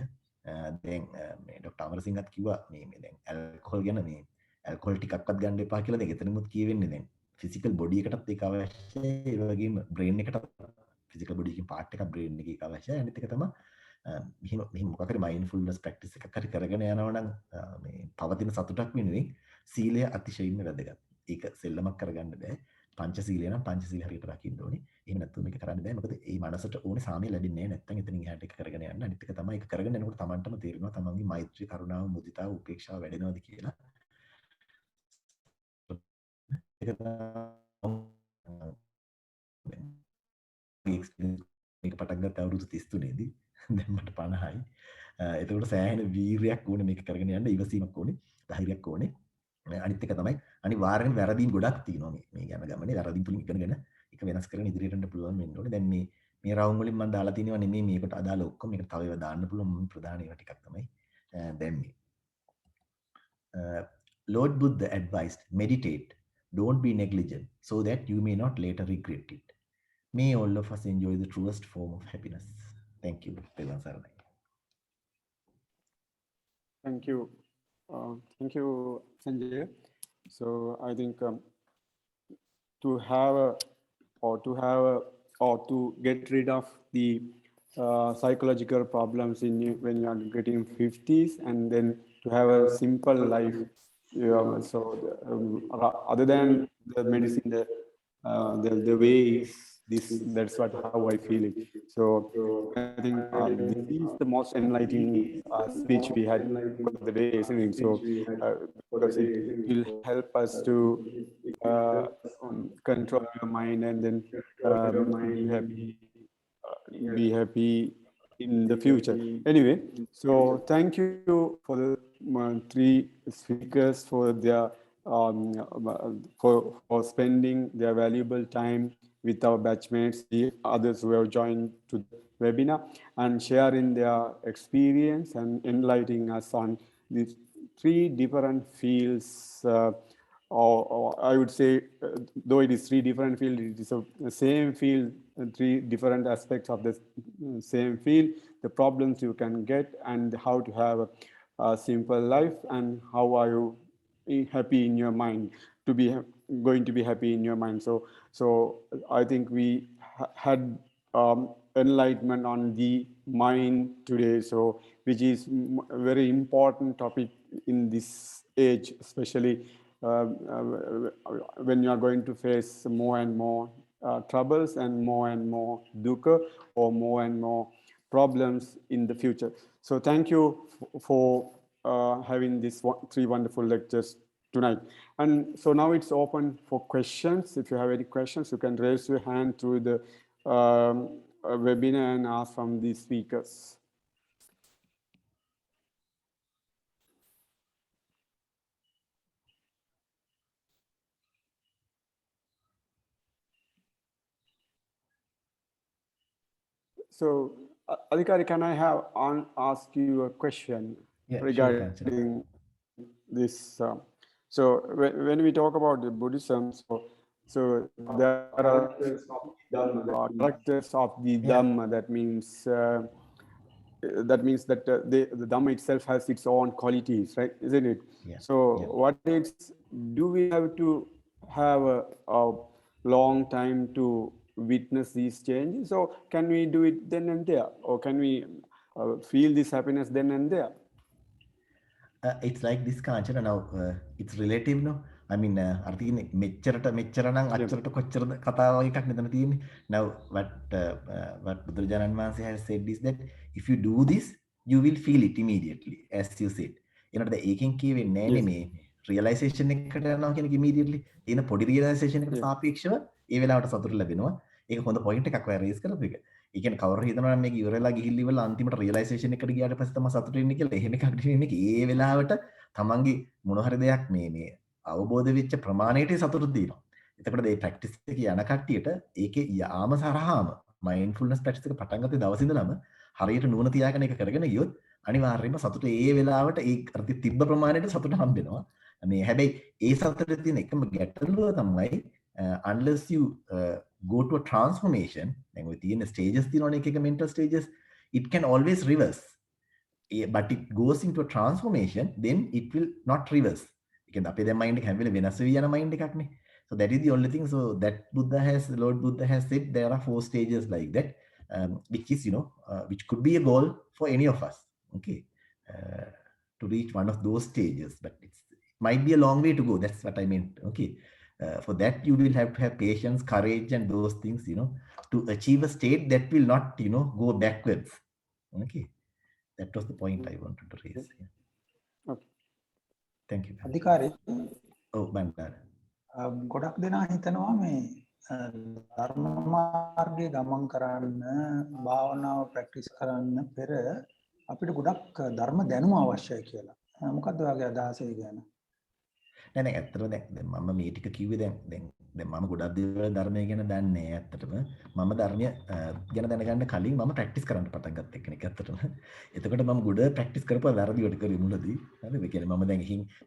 දැන් මේ ડોક્ટર අමරසිංහත් කිව්වා මේ දැන් ඇල්කොහොල් ගැන මේ ඇල්කොහොල් ටිකක්වත් ගන්න එපා කියලා. දැන් එතනමුත් කියවෙන්නේ දැන් ෆිසිකල් බොඩි එකටත් ඒක අවශ්‍යයි. ඒ වගේම බ්‍රේන් එකටත් ෆිසිකල් බොඩි එකකින් පාර්ට් එකක් බ්‍රේන් එකේ අවශ්‍යයි. අනිත් එක තමයි මෙහෙම මොකක් හරි මයින්ඩ්ෆුල්නස් ප්‍රැක්ටිස් එකක් හරි කරගෙන යනවා නම් මේ පවතින සතුටක් වෙනුවෙන් සීලය අතිශයින්ම වැදගත්. ඒක සෙල්ලමක් කරගන්න බෑ. පංචශීලය නම් පංචශීල හරියට රකින්න ඕනේ. එහෙම නැත්නම් මේක කරන්න බෑ. මොකද මේ මනසට ඕනේ සාමිය ලැබෙන්නේ නැහැ. නැත්නම් එතනින් එහාට ඒක කරගෙන යන්න. අනිත් එක තමයි ඒක කරගෙන යනකොට Tamanටම තේරෙනවා තමන්ගේ මෛත්‍රී, කරුණාව, මුදිතාව, උපේක්ෂාව වැඩෙනවද කියලා. ඒක මේක පටන් ගත්ත අවුරුදු 33 දී දැන් මට 50යි. එතකොට සෑහෙන වීරියක් ඕනේ මේක කරගෙන යන්න, ඉවසීමක් ඕනේ, ධෛර්යයක් ඕනේ. අනිත් එක තමයි අනිවාර්යෙන් වැරදීම් ගොඩක් තියෙනවා මේ යන ගමනේ. වැරදීම් තුලින් ඉගෙනගෙන ඒක වෙනස් කරගෙන ඉදිරියට යන්න පුළුවන් වෙන්න ඕනේ. දැන් මේ මේ රවුම් වලින් මම දාලා තිනවා නෙමෙයි මේකට අදාළ ඔක්කොම මේක තව ඒවා දාන්න පුළුවන් මම ප්‍රධාන ඒවා ටිකක් තමයි දැම්මේ. Lord Buddha advised, meditate, don't be negligent, so that you may not later regret it. May all of us enjoy the truest form of happiness. Thank you. Thank you. Thank you, Sanjaya. So I think to get rid of the psychological problems when you are getting 50s, and then to have a simple life. So other than the medicine, the way is this. That's how I feel it. So I think this is the most enlightening speech we had for the day, isn't it? So because it will help us to control your mind and then be happy in the future. Anyway, so thank you for the three speakers for their for spending their valuable time with our batchmates, the others who have joined to the webinar, and sharing their experience and enlightening us on these three different fields. Or I would say, though it is three different fields, it is the same field, three different aspects of the same field, the problems you can get, and how to have a simple life, and how are you happy in your mind, to be going to be happy in your mind. So I think we had enlightenment on the mind today, so which is a very important topic in this age, especially when you are going to face more and more troubles and more dukkha, or more and more problems in the future. So thank you for having these three wonderful lectures tonight. And so now it's open for questions. If you have any questions, you can raise your hand through the webinar and ask from the speakers. So, Adikari, can I ask you a question regarding this? So, when we talk about the Buddhism, so there are characters of the Dhamma. That means that the Dhamma itself has its own qualities, right? Isn't it? Yeah. So, do we have to have a long time to witness these changes? So can we do it then and there, or can we feel this happiness then and there? It's like this, Kanchana. Now it's relative, no? I mean, article මෙච්චරට නම් අච්චරට කොච්චරද කතාව එකක් මෙතන තියෙන්නේ. Now what බුදුරජාණන් වහන්සේ has said is that if you do this, you will feel it immediately, as you said. එනකොට ඒකෙන් කියවෙන්නේ නෑනේ මේ realization එකකට යනවා කියන එක immediately. තියෙන පොඩි realization එකට සාපේක්ෂව ඒ වෙලාවට සතුට ලැබෙනවා. ඒක හොඳ point එකක් ඔය raise කරපු එක. ඒ කියන්නේ කවුරු හිතනවා නම් මේක ඉවරලා ගිහිල්ලා ඉවරලා අන්තිමට realization එකට ගියාට පස්සේ තමයි සතුට වෙන්නේ කියලා. එහෙම එකක් නෙමෙයි මේක. ඒ වෙලාවට තමන්ගේ මොන හරි දෙයක් මේ අවබෝධ වෙච්ච ප්‍රමාණයට සතුට දෙනවා. එතකොට මේ practice එක යන කට්ටියට ඒකේ යාම සරහාම mindfulness practice එක පටන් ගත්තේ දවස් ඉඳලම හරියට නුවණ තියාගෙන ඒක කරගෙන ගියොත් අනිවාර්යයෙන්ම සතුට ඒ වෙලාවට ඒ අර්ථ තිබ්බ ප්‍රමාණයට සතුට හම්බෙනවා. මේ හැබැයි ඒ සතුටේ තියෙන එකම ගැටලුව තමයි unless you go to a transformation, then with the stages, mental stages, it can always reverse. But it goes into a transformation, then it will not reverse. You can appear the mind mind. So that is the only thing. So that Lord Buddha has said there are 4 stages like that, which is, which could be a goal for any of us. Okay, to reach one of those stages, but it might be a long way to go. That's what I meant. Okay. For that, you will have to have patience, courage, and those things, to achieve a state that will not, go backwards. Okay. That was the point I wanted to raise. Yeah. Okay. Thank you. Adikari. Oh, Bandara. ගොඩක් දෙනා හිතනවා මේ ධර්ම මාර්ගයේ ගමන් කරන්න භාවනාව practice කරන්න පෙර අපිට ගොඩක් ධර්ම දැනුම අවශ්‍යයි කියලා. මොකක්ද ඔයාගේ අදහස ඒ ගැන? නෑ නෑ ඇත්තටම දැන් මම මේ ටික කිව්වේ දැන් මම ගොඩක් දේවල් ධර්මය ගැන දන්නේ නෑ ඇත්තටම. මම ධර්මය ගැන දැනගන්න කලින් මම ප්‍රැක්ටිස් කරන්න පටන් ගත්ත කෙනෙක් ඇත්තටම. එතකොට මම ගොඩ ප්‍රැක්ටිස් කරපුවා වැරදි වලට කරේ මුලදී. හරිද? ඒ කියන්නේ මම දැන්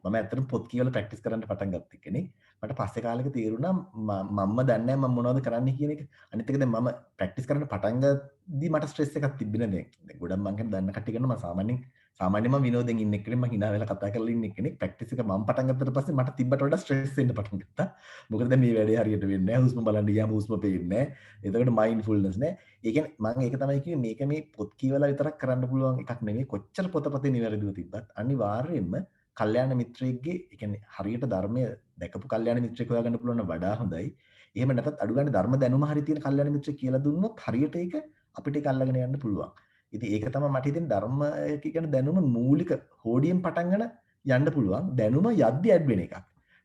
මම ඇත්තටම පොත් කියවලා ප්‍රැක්ටිස් කරන්න පටන් ගත්ත කෙනෙක්. මට පස්සේ කාලෙක තේරුණා මම දන්නේ නෑ මම මොනවද කරන්න කියන එක. අනිත් එක දැන් මම ප්‍රැක්ටිස් කරන්න පටන් ගද්දී මට ස්ට්‍රෙස් එකක් තිබ්බේ නෑ දැන්. ගොඩක් මං කියන්නේ දන්න කට්ටිය කරන මම සාමාන්‍යයෙන් මම විනෝදෙන් ඉන්න කෙනෙක් මම hina වෙලා කතා කරලා ඉන්න කෙනෙක් ප්‍රැක්ටිස් එක මම පටන් ගත්තට පස්සේ මට තිබ්බට වඩා ස්ට්‍රෙස් එන්න පටන් ගත්තා. මොකද දැන් මේ වැඩේ හරියට වෙන්නේ නැහැ. හුස්ම බලන්න ගියාම හුස්ම පේන්නේ නැහැ. එතකොට මයින්ඩ්ෆුල්නස් නෑ. ඒ කියන්නේ මම ඒක තමයි කිව්වේ මේක මේ පොත් කියවලා විතරක් කරන්න පුළුවන් එකක් නෙමෙයි. කොච්චර පොතපතේ නිවැරදිව තිබ්බත් අනිවාර්යයෙන්ම කල්යාණ මිත්‍රයෙක්ගේ ඒ කියන්නේ හරියට ධර්මය දැකපු කල්යාණ මිත්‍රයෙක් හොයාගන්න පුළුවන් නම් වඩා හොඳයි. එහෙම නැත්නම් අඩු ගන්න ධර්ම දැනුම හරිය තියෙන කල්යාණ මිත්‍රයෙක් කියලා දුන්නොත් හරියට ඒක අපිට ඒක අල්ලගෙන යන්න පුළුවන්. ඉතින් ඒක තමයි මට හිතෙන ධර්ම කියන දැනුම මූලික හෝඩියෙන් පටන් ගන්න යන්න පුළුවන්. දැනුම යද්දි ඇඩ් වෙන එකක්.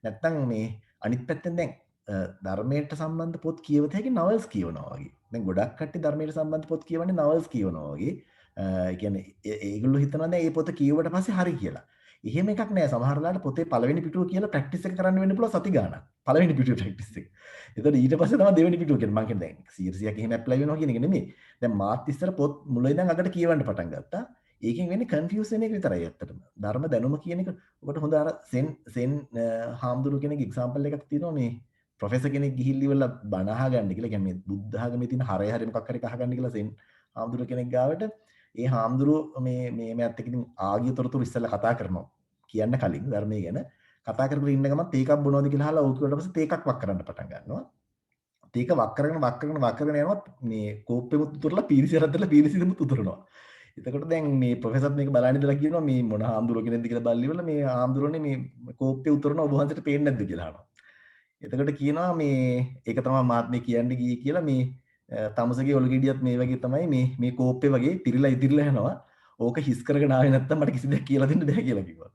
නැත්තම් මේ අනිත් පැත්තෙන් දැන් ධර්මයට සම්බන්ධ පොත් කියවත හැකි novels කියවනවා වගේ. දැන් ගොඩක් කට්ටිය ධර්මයට සම්බන්ධ පොත් කියවන්නේ novels කියවනවා වගේ. ඒ කියන්නේ ඒගොල්ලෝ හිතනවා දැන් මේ පොත කියවුවට පස්සේ හරි කියලා. එහෙම එකක් නෑ. සමහර වෙලාවට පොතේ පළවෙනි පිටුව කියලා ප්‍රැක්ටිස් එක කරන්න වෙන්න පුළුවන් සති ගාණක්. පළවෙනි පිටුවේ ප්‍රැක්ටිස් එක. එතකොට ඊට පස්සේ තමයි දෙවෙනි පිටුව කියන්නේ. මම කියන්නේ දැන් 100ක් එහෙම ඇප්ලයි වෙනවා කියන එක නෙමෙයි. දැන් මාත් ඉස්සර පොත් මුල ඉඳන් අගට කියවන්න පටන් ගත්තා. ඒකෙන් වෙන්නේ කන්ෆියුස් වෙන එක විතරයි ඇත්තටම. ධර්ම දැනුම කියන එක ඔබට හොඳ අර සෙන් හාමුදුරු කෙනෙක් එක්සැම්පල් එකක් තියෙනවා මේ ප්‍රොෆෙසර් කෙනෙක් ගිහිල්ලා ඉවරලා බණ අහගන්න කියලා. කියන්නේ මේ බුද්ධ ආගමේ තියෙන හරය මොකක් හරි අහගන්න කියලා සෙන් හාමුදුරු කෙනෙක් ගාවට ඒ හාමුදුරුව මේ මෑත් එක්ක ඉතින් ආගිය තොරතුරු ඉස්සෙල්ලා කතා කරනවා. කියන්න කලින් ධර්මයේ ගැන කතා කරගෙන ඉන්න ගමන් තේකක් බොනවද කියලා අහලා ඕක ඊට පස්සේ තේකක් වක් කරන්න පටන් ගන්නවා. තේක වක් කරගෙන යනවා මේ කෝප්පෙමුත් උතුරලා පීරිසිය රද්දලා පීරිසියමුත් උතුරනවා. එතකොට දැන් මේ ප්‍රොෆෙසර් මේක බලන්න ඉඳලා කියනවා මේ මොන හාමුදුරුවෝ කෙනෙක්ද කියලා බලලි ඉවරලා මේ හාමුදුරුවනේ මේ කෝප්පේ උතුරන ඔබ වහන්සේට පේන්නේ නැද්ද කියලා අහනවා. එතකොට කියනවා මේ ඒක තමයි මාත් මේ කියන්න ගියේ කියලා මේ තමසගේ ඔලු ගෙඩියත් මේ වගේ තමයි මේ කෝප්පේ වගේ පිරিলা ඉදිරිලා යනවා. ඕක හිස් කරගෙන ආවේ නැත්තම් මට කිසි දෙයක් කියලා දෙන්න බෑ කියලා කිව්වා.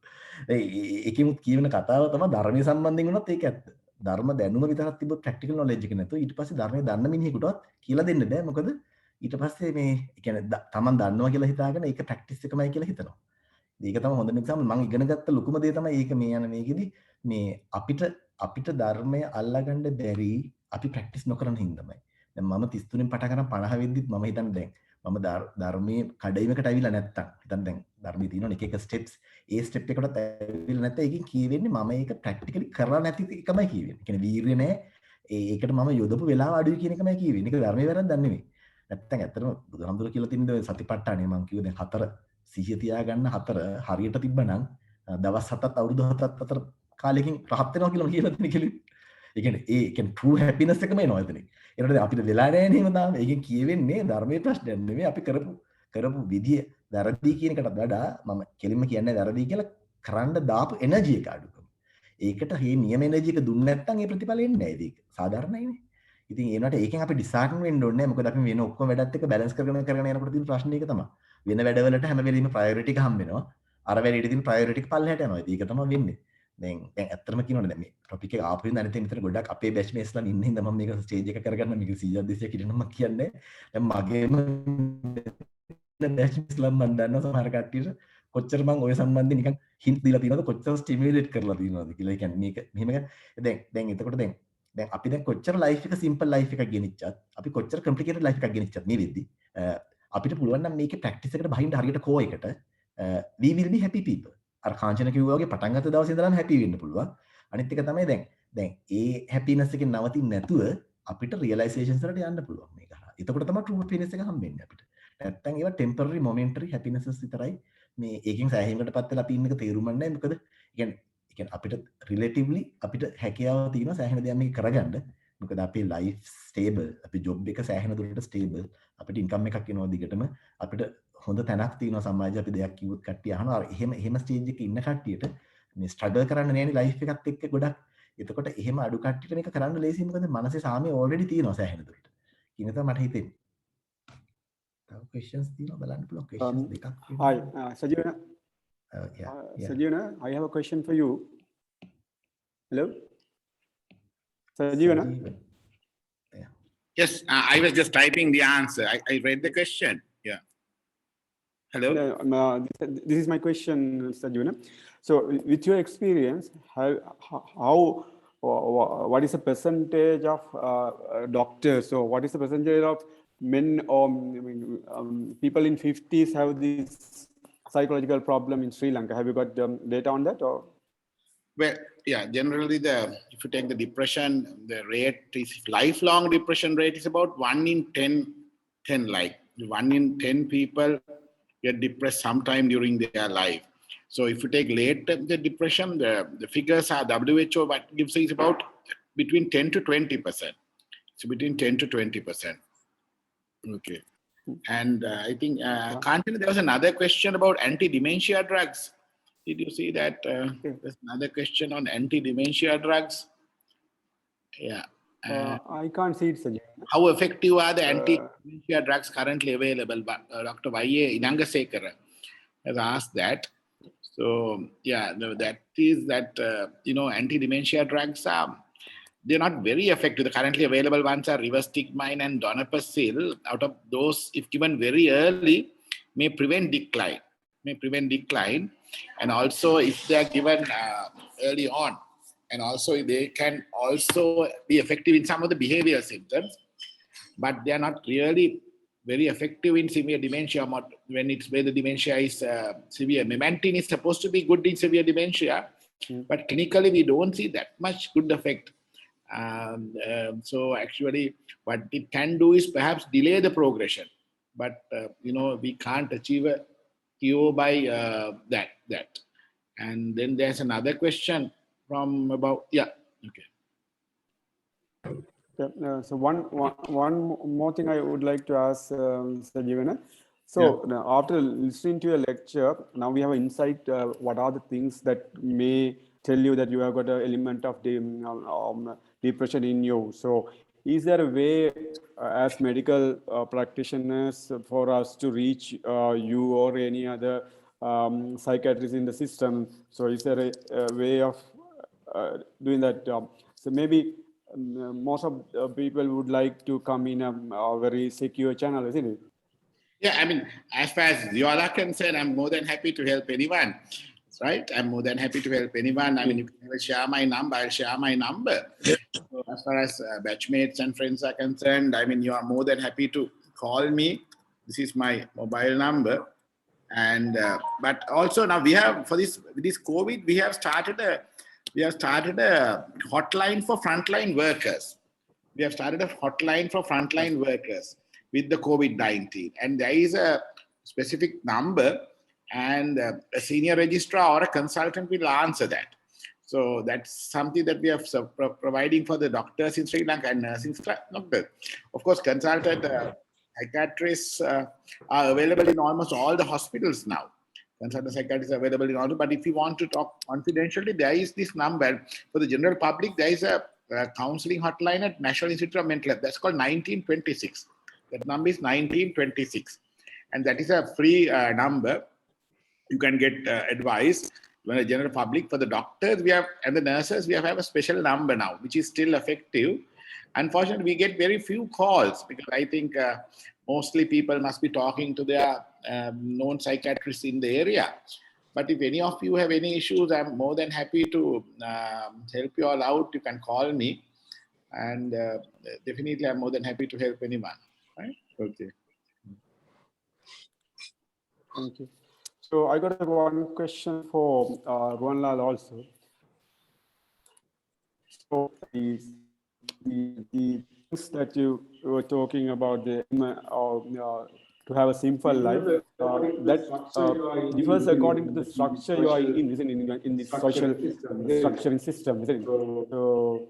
ඒකෙමුත් කියවෙන කතාව තමයි ධර්මයේ සම්බන්ධයෙන් වුණත් ඒක ඇත්ත. ධර්ම දැනුම විතරක් තිබ්බොත් ප්‍රැක්ටිකල් නොලෙජ් එක නැතුව ඊට පස්සේ ධර්මයේ දන්න මිනිහෙකුටවත් කියලා දෙන්න බෑ. මොකද ඊට පස්සේ මේ කියන්නේ තමන් දන්නවා කියලා හිතාගෙන ඒක ප්‍රැක්ටිස් එකමයි කියලා හිතනවා. ඒක තමයි හොඳම එක්සැම්පල්. මම ඉගෙන ගත්ත ලොකුම දේ තමයි ඒක මේ යන මේකෙදි මේ අපිට ධර්මය අල්ලගන්න බැරි අපි ප්‍රැක්ටිස් නොකරන හින්දාමයි. දැන් මම 33 න් පටන් ගන්න 50 වෙද්දිත් මම හිතන්නේ දැන් මම ධර්මයේ කඩයිමකට ඇවිල්ලා නැත්තම් හිතන්න දැන් ධර්මයේ තියෙන එක ස්ටෙප්ස් ඒ ස්ටෙප් එකකටත් ඇවිල්ලා නැත්නම් ඒකෙන් කියවෙන්නේ මම ඒක ප්‍රැක්ටිකලි කරලා නැති එකමයි කියවෙන්නේ. ඒ කියන්නේ වීරිය නෑ. ඒකට මම යොදපු වෙලාව අඩුයි කියන එකමයි කියවෙන්නේ. ඒක ධර්මයේ වැරද්දක් නෙමෙයි. නැත්තම් ඇත්තටම බුදුහාමුදුරුවෝ කියලා තින්නේ ඔය සතිපට්ඨානේ මම කිව්ව දැන් 4 සිහිය තියාගන්න 4 හරියට තිබ්බනම් දවස් 7ත් අවුරුදු 7ත් අතර කාලෙකින් රහත් වෙනවා කියලා කියලා දෙන්නේ කියලා. ඒ කියන්නේ true happiness එකම එනවා එතනින්. ඒනට අපිට වෙලා නැහැ නේම තාම. ඒකෙන් කියවෙන්නේ ධර්මයේ ප්‍රශ්නයක් නෙමෙයි අපි කරපු විදිය වැරදි කියන එකටත් වඩා මම කෙලින්ම කියන්නේ වැරදි කියලා කරන්න දාපු එනර්ජි එක අඩුකම. ඒකට මේ නියම එනර්ජි එක දුන්නේ නැත්නම් ඒ ප්‍රතිඵල එන්නේ නැහැ. ඒක සාධාරණයිනේ. ඉතින් ඒනට ඒකෙන් අපි ඩිසාර්ටන් වෙන්න ඕනේ නැහැ. මොකද අපි වෙන ඔක්කොම වැඩත් එක්ක බැලන්ස් කරගෙන යනකොට තියෙන ප්‍රශ්නේ ඒක තමයි. වෙන වැඩවලට හැම වෙලෙම ප්‍රයොරිටි එක හම්බ වෙනවා. අර වැඩේට තියෙන ප්‍රයොරිටි එක පල්ලෙහාට යනවා. ඒක තමයි වෙන්නේ. දැන් ඇත්තටම කියනවනේ දැන් මේ ටොපික් එක ආපු හින්දා අනිත් මෙතන ගොඩක් අපේ බැච් මේස්ලා ඉන්න හින්දා මම මේක ස්ටේජ් එක කරගන්න මේක 100ක් 200ක් ඉන්න මම කියන්නේ දැන් මගේම බැච් මේස්ලා මම දන්නවා සමහර කට්ටියට කොච්චර මම ඔය සම්බන්ධයෙන් නිකන් හින්ට් දීලා තියෙනවද කොච්චර ස්ටිමියුලේට් කරලා තියෙනවද කියලා. ඒ කියන්නේ මේක මෙහෙම දැන් එතකොට දැන් අපි දැන් කොච්චර ලයිෆ් එක සිම්පල් ලයිෆ් එකක් ගෙනිච්චත් අපි කොච්චර කම්ප්ලිකේටඩ් ලයිෆ් එකක් ගෙනිච්චත් මේ වෙද්දි අපිට පුළුවන් නම් මේකේ ප්‍රැක්ටිස් එකට බහින්න හරියට කෝ එකට we will be happy people. අර කාංචන කිව්වා වගේ පටන් ගත්ත දවසේ ඉඳලාම හැපි වෙන්න පුළුවන්. අනිත් එක තමයි දැන් ඒ හැපිනස් එකෙන් නවතින්නේ නැතුව අපිට රියලයිසේෂන්ස් වලට යන්න පුළුවන් මේක හරහා. එතකොට තමයි true happiness එක හම්බෙන්නේ අපිට. නැත්තම් ඒවා temporary momentary happinesses විතරයි. මේ ඒකෙන් සෑහීමකටපත් වෙලා අපි ඉන්න එක තේරුම් නැහැ. මොකද කියන්නේ අපිට relatively අපිට හැකියාව තියෙනවා සෑහෙන දේවල් මේක කරගන්න. මොකද අපේ life stable, අපේ job එක සෑහෙන දුරට stable, අපිට income එකක් එනවා දිගටම, අපිට හොඳ තැනක් තියෙනවා සමාජයේ අපි දෙයක් කිව්වොත් කට්ටිය අහනවා. එහෙම ස්ටේජ් එකේ ඉන්න කට්ටියට මේ ස්ට්‍රගල් කරන්න නෑනේ ලයිෆ් එකත් එක්ක ගොඩක්. එතකොට එහෙම අඩු කට්ටියට මේක කරන්න ලේසියි. මොකද මනසේ සාමය ඔල්රෙඩි තියෙනවා සෑහෙන දුරට. කියන එක මට හිතෙන්නේ. තව questions තියෙනවා බලන්න පුළුවන් questions දෙකක්. Hi, Sanjeewana. Sanjeewana, I have a question for you. Hello? Sanjeewana? Yes, I was just typing the answer. I read the question. Yeah. Hello. This is my question, Sanjeewana. So, with your experience, what is the percentage of doctors? So, what is the percentage of men or people in 50s have this psychological problem in Sri Lanka? Have you got data on that? Or? Well, yeah, generally if you take the depression, the rate is lifelong depression rate is about 1 in 10, like 1 in 10 people get depressed sometime during their life. So if you take late the depression, the figures are WHO what gives is about between 10 to 20%. So between 10 to 20%. Okay. And I think, Kanchana, there was another question about anti-dementia drugs. Did you see that? There's another question on anti-dementia drugs. Yeah. I can't see it, Sanjay. How effective are the anti-dementia drugs currently available? But Dr. Y.A. Inangasekara has asked that. So, yeah, that is that, anti-dementia drugs they're not very effective. The currently available ones are rivastigmine and donepezil. Out of those, if given very early, may prevent decline. And also, if they are given early on, and also they can also be effective in some of the behavioral symptoms, but they are not really very effective in severe dementia when it's where the dementia is severe. Memantine is supposed to be good in severe dementia, but clinically we don't see that much good effect. So actually, what it can do is perhaps delay the progression, but we can't achieve a cure by that. And then there's another question from about okay. Yeah, so one more thing I would like to ask Sanjeewana. So after listening to your lecture, now we have an insight. What are the things that may tell you that you have got an element of depression in you? So is there a way as medical practitioners for us to reach you or any other psychiatrist in the system? So is there a way of doing that? So maybe most of people would like to come in a very secure channel, isn't it? Yeah, I mean, as far as you all are concerned, I'm more than happy to help anyone. Right? I'm more than happy to help anyone. I mean, you can share my number, I'll share my number. So as far as batchmates and friends are concerned, I mean, you are more than happy to call me. This is my mobile number. And but also now we have, for this COVID, we have started a hotline for frontline workers. We have started a hotline for frontline workers with the COVID-19. And there is a specific number, and a senior registrar or a consultant will answer that. So that's something that we are providing for the doctors in Sri Lanka and nursing doctors. Of course, consultant psychiatrists are available in almost all the hospitals now. Consultant psychiatrists are available in all, but if you want to talk confidentially, there is this number. For the general public, there is a counseling hotline at National Institute of Mental Health. That's called 1926. That number is 1926. And that is a free number. You can get advice when the general public. For the doctors, we have, and the nurses, we have a special number now, which is still effective. Unfortunately, we get very few calls because I think mostly people must be talking to their known psychiatrists in the area. But if any of you have any issues, I'm more than happy to help you all out. You can call me, and definitely I'm more than happy to help anyone. Right? Okay. Thank you. So I got one question for Ruwan also. So the things that you were talking about, to have a simple life, that differs according to the structure you are in the social structuring system, isn't it? So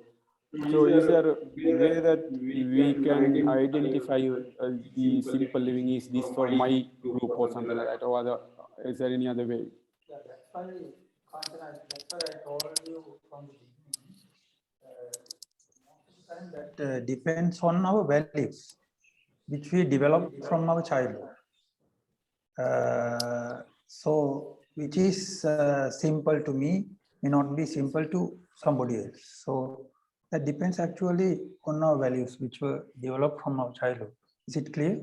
is there a way that we can identify the simple living is this for my group or something like that, or is there any other way? Yeah, that's why, Kanchana, that's why I told you from the beginning, that depends on our values, which we develop from our childhood. So, which is simple to me may not be simple to somebody else. So that depends actually on our values, which were developed from our childhood. Is it clear?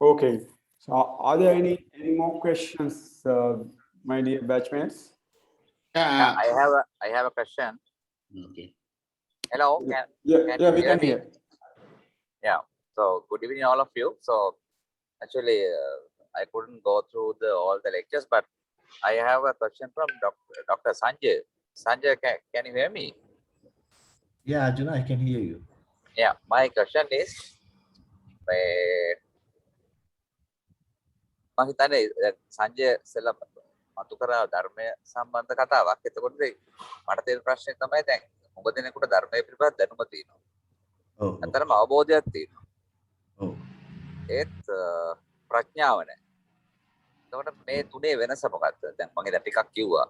Okay. So are there any more questions, my dear batchmates? Yeah. I have a question. Okay. Hello, Yeah, can yeah, you we hear can me? hear. Yeah. So good evening, all of you. So actually, I couldn't go through all the lectures, but I have a question from Dr. Sanjay. Sanjay, can you hear me? Yeah, Arjuna, I can hear you. Yeah. My question is, මම හිතන්නේ සංජය සෙල්ල මතු කරා ධර්මය සම්බන්ධ කතාවක්. එතකොට මට තියෙන ප්‍රශ්නේ තමයි දැන් මොකද දෙනෙකුට ධර්මයේ පිළිබඳ දැනුම තියෙනවා. ඔව්. අතරම අවබෝධයක් තියෙනවා. ඔව්. ඒත් ප්‍රඥාව නැහැ. එතකොට මේ තුනේ වෙනස මොකක්ද? දැන් මම ඉතින් ටිකක් කිව්වා.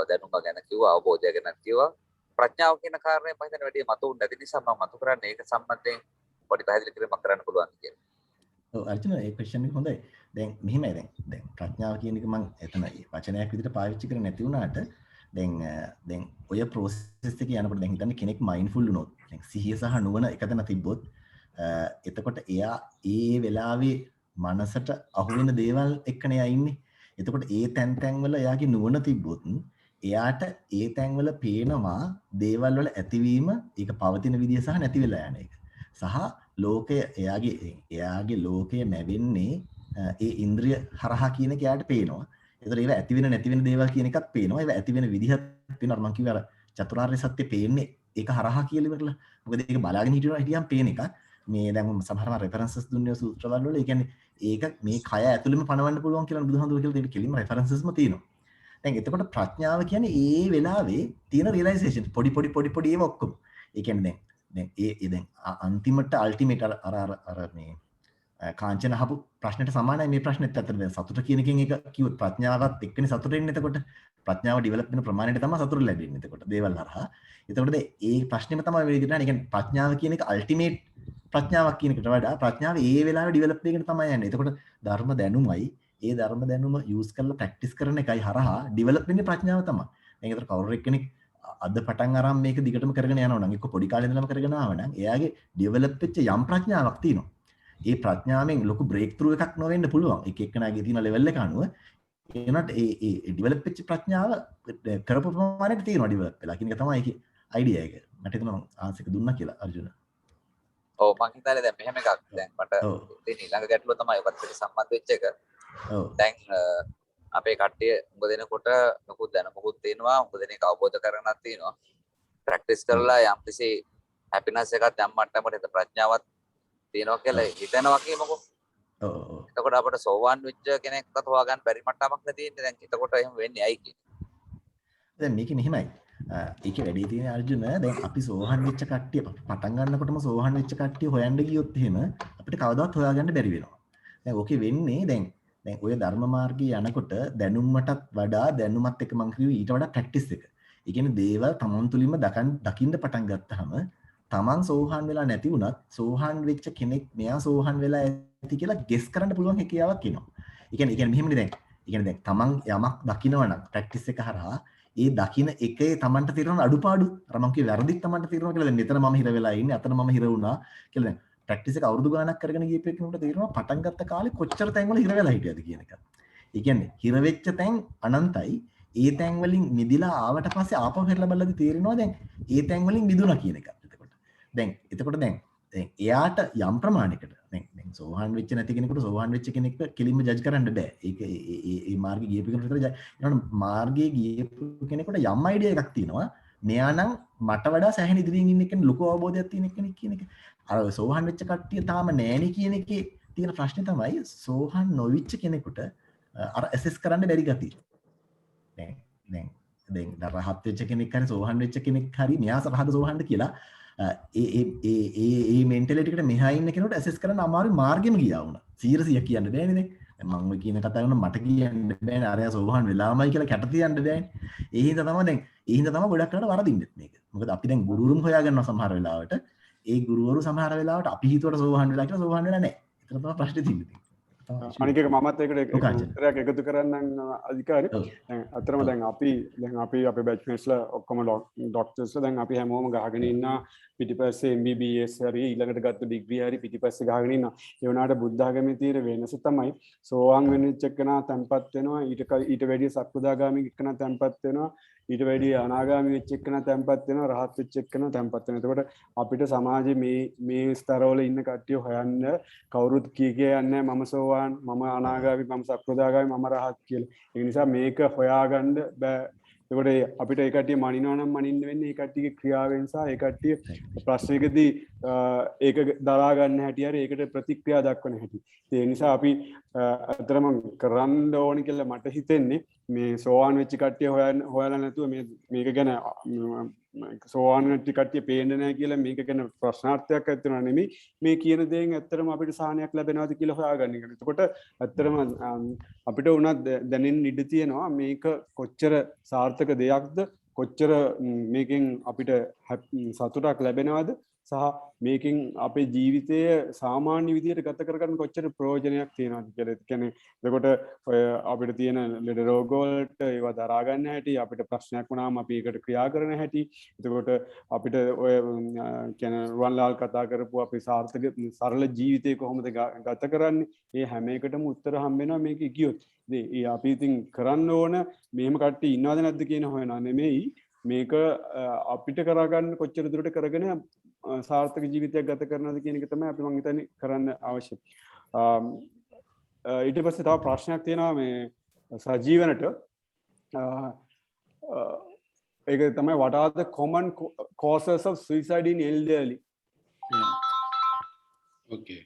දැනුම ගැන කිව්වා, අවබෝධය ගැන කිව්වා. ප්‍රඥාව කියන කාරණේ මම හිතන්නේ වැඩි මතුවෙන්නේ නැති නිසා මම මතු කරන්නේ ඒක සම්බන්ධයෙන් පොඩි පැහැදිලි කිරීමක් කරන්න පුළුවන් කියලා. ඔව් අර්ජුන ඒ ක්වෙස්චන් එක හොඳයි. දැන් මෙහිමයි දැන් ප්‍රඥාව කියන එක මම එතන වචනයක් විදිහට පාවිච්චි කරන්නේ නැති වුණාට දැන් ඔය process එකේ යනකොට දැන් හිතන්න කෙනෙක් mindful වුණොත් දැන් සිහිය සහ නුවණ එකතැන තිබ්බොත් එතකොට එයා ඒ වෙලාවේ මනසට අහු වෙන දේවල් එක්කනේ එයා ඉන්නේ. එතකොට ඒ තැන් වල එයාගේ නුවණ තිබ්බොත් එයාට ඒ තැන් වල පේනවා දේවල් වල ඇතිවීම ඒක පවතින විදිය සහ නැති වෙලා යන එක. සහ ලෝකය එයාගේ ලෝකය නැවෙන්නේ ඒ ඉන්ද්‍රිය හරහා කියන එක එයාට පේනවා. ඒතර ඒව ඇති වෙන නැති වෙන දේවල් කියන එකත් පේනවා. ඒව ඇති වෙන විදිහත් පේනවා. මම කිව්වා අර චතුරාර්ය සත්‍ය පේන්නේ ඒක හරහා කියලා ඉවරලා. මොකද ඒක බලාගෙන හිටියම පේන එක. මේ දැන් සමහරව රෙෆරන්සස් දුන්නේ සූත්‍රවල වල. ඒ කියන්නේ ඒක මේ කය ඇතුළෙම පනවන්න පුළුවන් කියලා බුදුහාමුදුරුවෝ කියලා දෙන්න කෙලින්ම රෙෆරන්සස්ම තියෙනවා. දැන් එතකොට ප්‍රඥාව කියන්නේ ඒ වෙලාවේ තියෙන රියලයිසේෂන් පොඩි ඒවා ඔක්කොම. ඒ කියන්නේ දැන් දැන් අන්තිමට අල්ටිමේට් අර මේ කාංචන අහපු ප්‍රශ්නෙට සමානයි මේ ප්‍රශ්නෙත් අතර දැන් සතුට කියන එකෙන් එක කිව්වොත් ප්‍රඥාවත් එක්කනේ සතුට එන්නේ. එතකොට ප්‍රඥාව ඩෙවලොප් වෙන ප්‍රමාණයට තමයි සතුට ලැබෙන්නේ. එතකොට දේවල් හරහා. එතකොට ඒ ප්‍රශ්නේම තමයි මේ විදිහට නේද? කියන්නේ ප්‍රඥාව කියන එක අල්ටිමේට් ප්‍රඥාවක් කියන එකට වඩා ප්‍රඥාව ඒ වෙලාවේ ඩෙවලොප් වෙගෙන තමයි යන්නේ. එතකොට ධර්ම දැනුමයි ඒ ධර්ම දැනුම යූස් කරලා ප්‍රැක්ටිස් කරන එකයි හරහා ඩෙවලොප් වෙන්නේ ප්‍රඥාව තමයි. දැන් ඒතර කවුරු එක්කෙනෙක් අද පටන් අරන් මේක දිගටම කරගෙන යනවා නම් එක්ක පොඩි කාලේ ඉඳලම කරගෙන ආව නම් එයාගේ ඩෙවලොප් වෙච්ච යම් ප්‍රඥාවක් තියෙනවා. ඒ ප්‍රඥාවෙන් ලොකු බ්‍රේක් ත්‍රූ එකක් නොවෙන්න පුළුවන්. එක එක්කෙනාගේ තියෙන ලෙවල් එක අනුව ඒනට ඒ ඩෙවලොප් වෙච්ච ප්‍රඥාව කරපු ප්‍රමාණයට තියෙනවා ඩෙවලොප් වෙලා. කියන එක තමයි ඒකේ අයිඩියා එක. මට හිතෙනවා ආන්සර් එක දුන්නා කියලා අර්ජුන. ඔව් මං හිතන්නේ දැන් මෙහෙම එකක් දැන් මට තියෙන ඊළඟ ගැටලුව තමයි ඔකත් එක්ක සම්බන්ධ වෙච්ච එක. ඔව්. දැන් අපේ කට්ටිය උඹ දෙනකොට ලොකු දැනුමකුත් තියෙනවා, උඹ දෙනෙක් අවබෝධ කරගන්නත් තියෙනවා. ප්‍රැක්ටිස් කරලා යම්කිසි හැපිනස් එකක් දැන් මට්ටමට ප්‍රඥාවක් තියෙනවා කියලා හිතනවා කියමුකෝ. ඔව් ඔව්. එතකොට අපිට සෝවාන් වෙච්ච කෙනෙක්වත් හොයාගන්න බැරි මට්ටමක් නේ තියෙන්නේ. දැන් එතකොට එහෙම වෙන්නේ ඇයි කියන්නේ? දැන් මේක මෙහෙමයි. ඒකේ වැඩි තියෙන අර්ජුන දැන් අපි සෝහන් වෙච්ච කට්ටිය පටන් ගන්නකොටම සෝහන් වෙච්ච කට්ටිය හොයන්න ගියොත් එහෙම අපිට කවදාවත් හොයාගන්න බැරි වෙනවා. දැන් ඕකේ වෙන්නේ දැන් ඔය ධර්ම මාර්ගයේ යනකොට දැනුමටත් වඩා දැනුමත් එක්ක මම කිව්වේ ඊට වඩා ප්‍රැක්ටිස් එක. ඒ කියන්නේ දේවල් තමන් තුළින්ම දකින්න පටන් ගත්තාම තමන් සෝහන් වෙලා නැති වුණත් සෝහන් වෙච්ච කෙනෙක් මෙයා සෝහන් වෙලා ඇති කියලා ගෙස් කරන්න පුළුවන් හැකියාවක් එනවා. ඒ කියන්නේ මෙහෙමනේ දැන්. ඒ කියන්නේ දැන් තමන් යමක් දකිනවනම් ප්‍රැක්ටිස් එක හරහා ඒ දකින එකේ තමන්ට තියෙන අඩුපාඩු අර මම කිය වැරදිත් තමන්ට තියෙනවා කියලා. දැන් මෙතන මම හිර වෙලා ඉන්නේ අතන මම හිර වුණා කියලා. දැන් ප්‍රැක්ටිස් එක අවුරුදු ගාණක් කරගෙන ගියපු කෙනෙකුට තේරෙනවා පටන් ගත්ත කාලේ කොච්චර තැන් වල හිර වෙලා හිටියද කියන එක. ඒ කියන්නේ හිර වෙච්ච තැන් අනන්තයි. ඒ තැන් වලින් මිදිලා ආවට පස්සේ ආපහු හැරලා බලද්දි තේරෙනවා දැන් ඒ තැන් වලින් මිදුණා කියන එක. එතකොට දැන් එයාට යම් ප්‍රමාණයකට දැන් සෝහන් වෙච්ච නැති කෙනෙකුට සෝහන් වෙච්ච කෙනෙක්ව කෙලින්ම ජජ් කරන්න බෑ. ඒක ඒ මාර්ගේ ගියපු කෙනෙකුට විතර ඊළඟ මාර්ගයේ ගියපු කෙනෙකුට යම් අයිඩියා එකක් තියෙනවා. මෙයා නම් මට වඩා සෑහෙන ඉදිරියෙන් ඉන්න කෙනෙක් ලොකු අවබෝධයක් තියෙන කෙනෙක් කියන එක. අර සෝහන් වෙච්ච කට්ටිය තාම නෑනේ කියන එකේ තියෙන ප්‍රශ්නේ තමයි සෝහන් නොවිච්ච කෙනෙකුට අර ඇසෙස් කරන්න බැරි ගතිය. දැන් රහත් වෙච්ච කෙනෙක් හරි සෝහන් වෙච්ච කෙනෙක් හරි මෙයා සරහද සෝහන්ද කියලා ඒ මෙන්ටැලිටි එකට මෙහා ඉන්න කෙනෙකුට ඇසෙස් කරන්න අමාරු මාර්ගෙම ගියා වුණා. 100% කියන්න බෑනේ දැන්. මම ඔය කියන කතාව වුණා මට කියන්න බෑනේ අරයා සෝහන් වෙලාමයි කියලා කැට තියන්න බෑනේ. ඒ හින්දා තමයි ගොඩක් කරලා වරදින්නේ මේක. මොකද අපි දැන් ගුරුවරුන් හොයාගන්නවා සමහර වෙලාවට. ඒ ගුරුවරු සමහර වෙලාවට අපි හිතුවට සෝහන් වෙලා කියලා සෝහන් වෙලා නැහැ. ඒතර තමයි ප්‍රශ්නේ තියෙන්නේ. අනික එක මමත් ඒකට ඔව් කාංචන. උත්තරයක් එකතු කරන්නම් අධිකාරි. ඔව්. දැන් අතරම දැන් අපි අපේ බැච්මේට්ස්ලා ඔක්කොම ඩොක්ටර්ස්ලා දැන් අපි හැමෝම ගහගෙන ඉන්නා පිටිපස්සේ MBBS හරි ඊළඟට ගත්ත ඩිග්‍රී හරි පිටිපස්සේ ගහගෙන ඉන්නවා. ඒ වුණාට බුද්ධ ආගමේ තියෙන වෙනස තමයි සෝවාන් වෙච්ච එකනා තැම්පත් වෙනවා ඊට වැඩිය සක්‍රදාගාමී එක්කනා තැම්පත් වෙනවා ඊට වැඩිය අනාගාමී වෙච්ච එක්කනා තැම්පත් වෙනවා රහත් වෙච්ච එක්කනා තැම්පත් වෙනවා. එතකොට අපිට සමාජයේ මේ ස්තරවල ඉන්න කට්ටිය හොයන්න කවුරුත් කියන්නේ මම සෝවාන් මම අනාගාමී මම සක්‍රදාගාමී මම රහත් කියලා. ඒ නිසා මේක හොයාගන්න බෑ. එතකොට අපිට ඒ කට්ටිය මනිනවා නම් මනින්න වෙන්නේ ඒ කට්ටියගේ ක්‍රියාවෙන් සහ ඒ කට්ටිය ප්‍රශ්නයකදී ඒක දරා ගන්න හැටි හරි ඒකට ප්‍රතික්‍රියා දක්වන හැටි. ඒ නිසා අපි අතරම කරන්න ඕනි කියලා මට හිතෙන්නේ මේ සෝවාන් වෙච්ච කට්ටිය හොයලා නැතුව මේක ගැන සෝවාන් වෙච්ච කට්ටිය පේන්නේ නැහැ කියලා මේක ගැන ප්‍රශ්නාර්ථයක් ඇත්තනවා නෙමෙයි මේ කියන දේෙන් ඇත්තටම අපිට සාහනයක් ලැබෙනවද කියලා හොයාගන්න එක. එතකොට ඇත්තටම අපිට උනත් දැනෙන්න ඉඩ තියෙනවා මේක කොච්චර සාර්ථක දෙයක්ද කොච්චර මේකෙන් අපිට සතුටක් ලැබෙනවද සහ මේකෙන් අපේ ජීවිතය සාමාන්‍ය විදිහට ගත කරගන්න කොච්චර ප්‍රයෝජනයක් තියෙනවද කියලා. ඒ කියන්නේ එතකොට ඔය අපිට තියෙන ලෙඩ රෝග වලට ඒවා දරා ගන්න හැටි අපිට ප්‍රශ්නයක් වුණාම අපි ඒකට ක්‍රියා කරන හැටි. එතකොට අපිට ඔය කියන්නේ රුවන්ලාල් කතා කරපු අපේ සාර්ථක සරල ජීවිතේ කොහොමද ගත කරන්නේ? ඒ හැම එකටම උත්තර හම්බ වෙනවා මේක ගියොත්. ඒ අපි ඉතින් කරන්න ඕන මෙහෙම කට්ටිය ඉන්නවද නැද්ද කියන හොයනවා නෙමෙයි මේක අපිට කරගන්න කොච්චර දුරට කරගෙන සාර්ථක ජීවිතයක් ගත කරනවද කියන එක තමයි අපි මං හිතන්නේ කරන්න අවශ්‍ය. ඊට පස්සේ තව ප්‍රශ්නයක් තියෙනවා මේ සජීවනට. ඒක තමයි what are the common causes of suicide in elderly? Okay.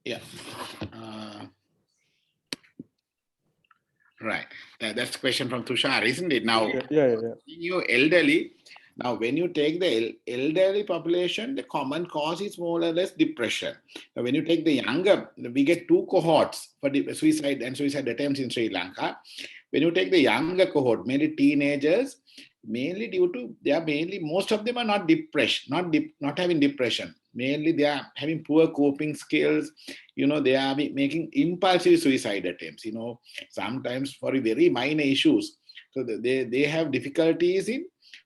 Yeah. Right. That's a question from Tushar, isn't it? Now, yeah. You elderly. Now, when you take the elderly population, the common cause is more or less depression. Now, when you take the younger, we get two cohorts for the suicide and suicide attempts in Sri Lanka. When you take the younger cohort, mainly teenagers, mainly due to most of them are not depressed, not having depression. Mainly they are having poor coping skills. They are making impulsive suicide attempts. Sometimes for very minor issues. So they have difficulties in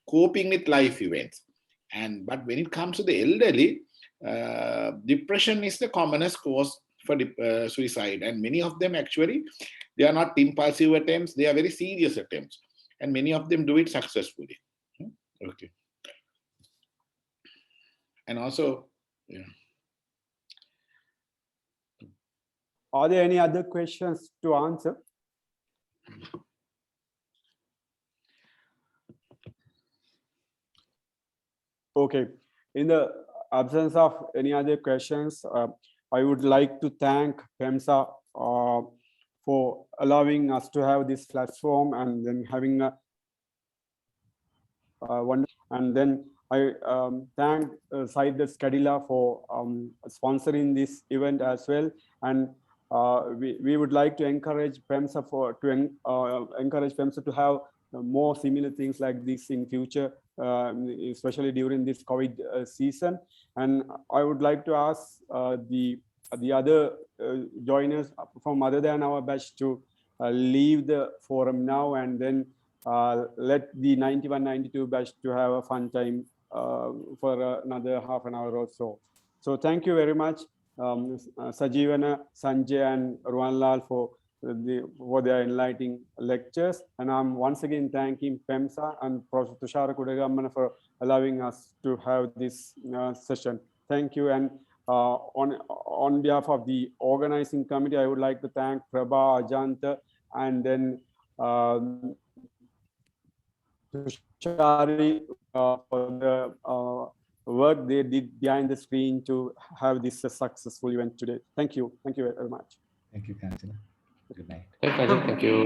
coping with life events. But when it comes to the elderly, depression is the commonest cause for suicide. And many of them actually, they are not impulsive attempts, they are very serious attempts. And many of them do it successfully. Okay. And also, yeah. Are there any other questions to answer? Okay. In the absence of any other questions, I would like to thank PeMSAA for allowing us to have this platform and then having a one. And then I thank Saidus Kadila for sponsoring this event as well. And we would like to encourage PeMSAA encourage PeMSAA to have more similar things like this in future, especially during this COVID season. And I would like to ask the other joiners from other than our batch to leave the forum now and then let the 91-92 batch to have a fun time for another half an hour or so. So thank you very much, Sanjeewana, Sanjaya, and Ruwan for their enlightening lectures. And I'm once again thanking PeMSAA and Prof. Tushara Kudagamana for allowing us to have this session. Thank you. And on behalf of the organizing committee, I would like to thank Prabha, Ajanta, and then Tushari for the work they did behind the screen to have this successful event today. Thank you. Thank you very much. Thank you, Kanchana. Good night. Thank you.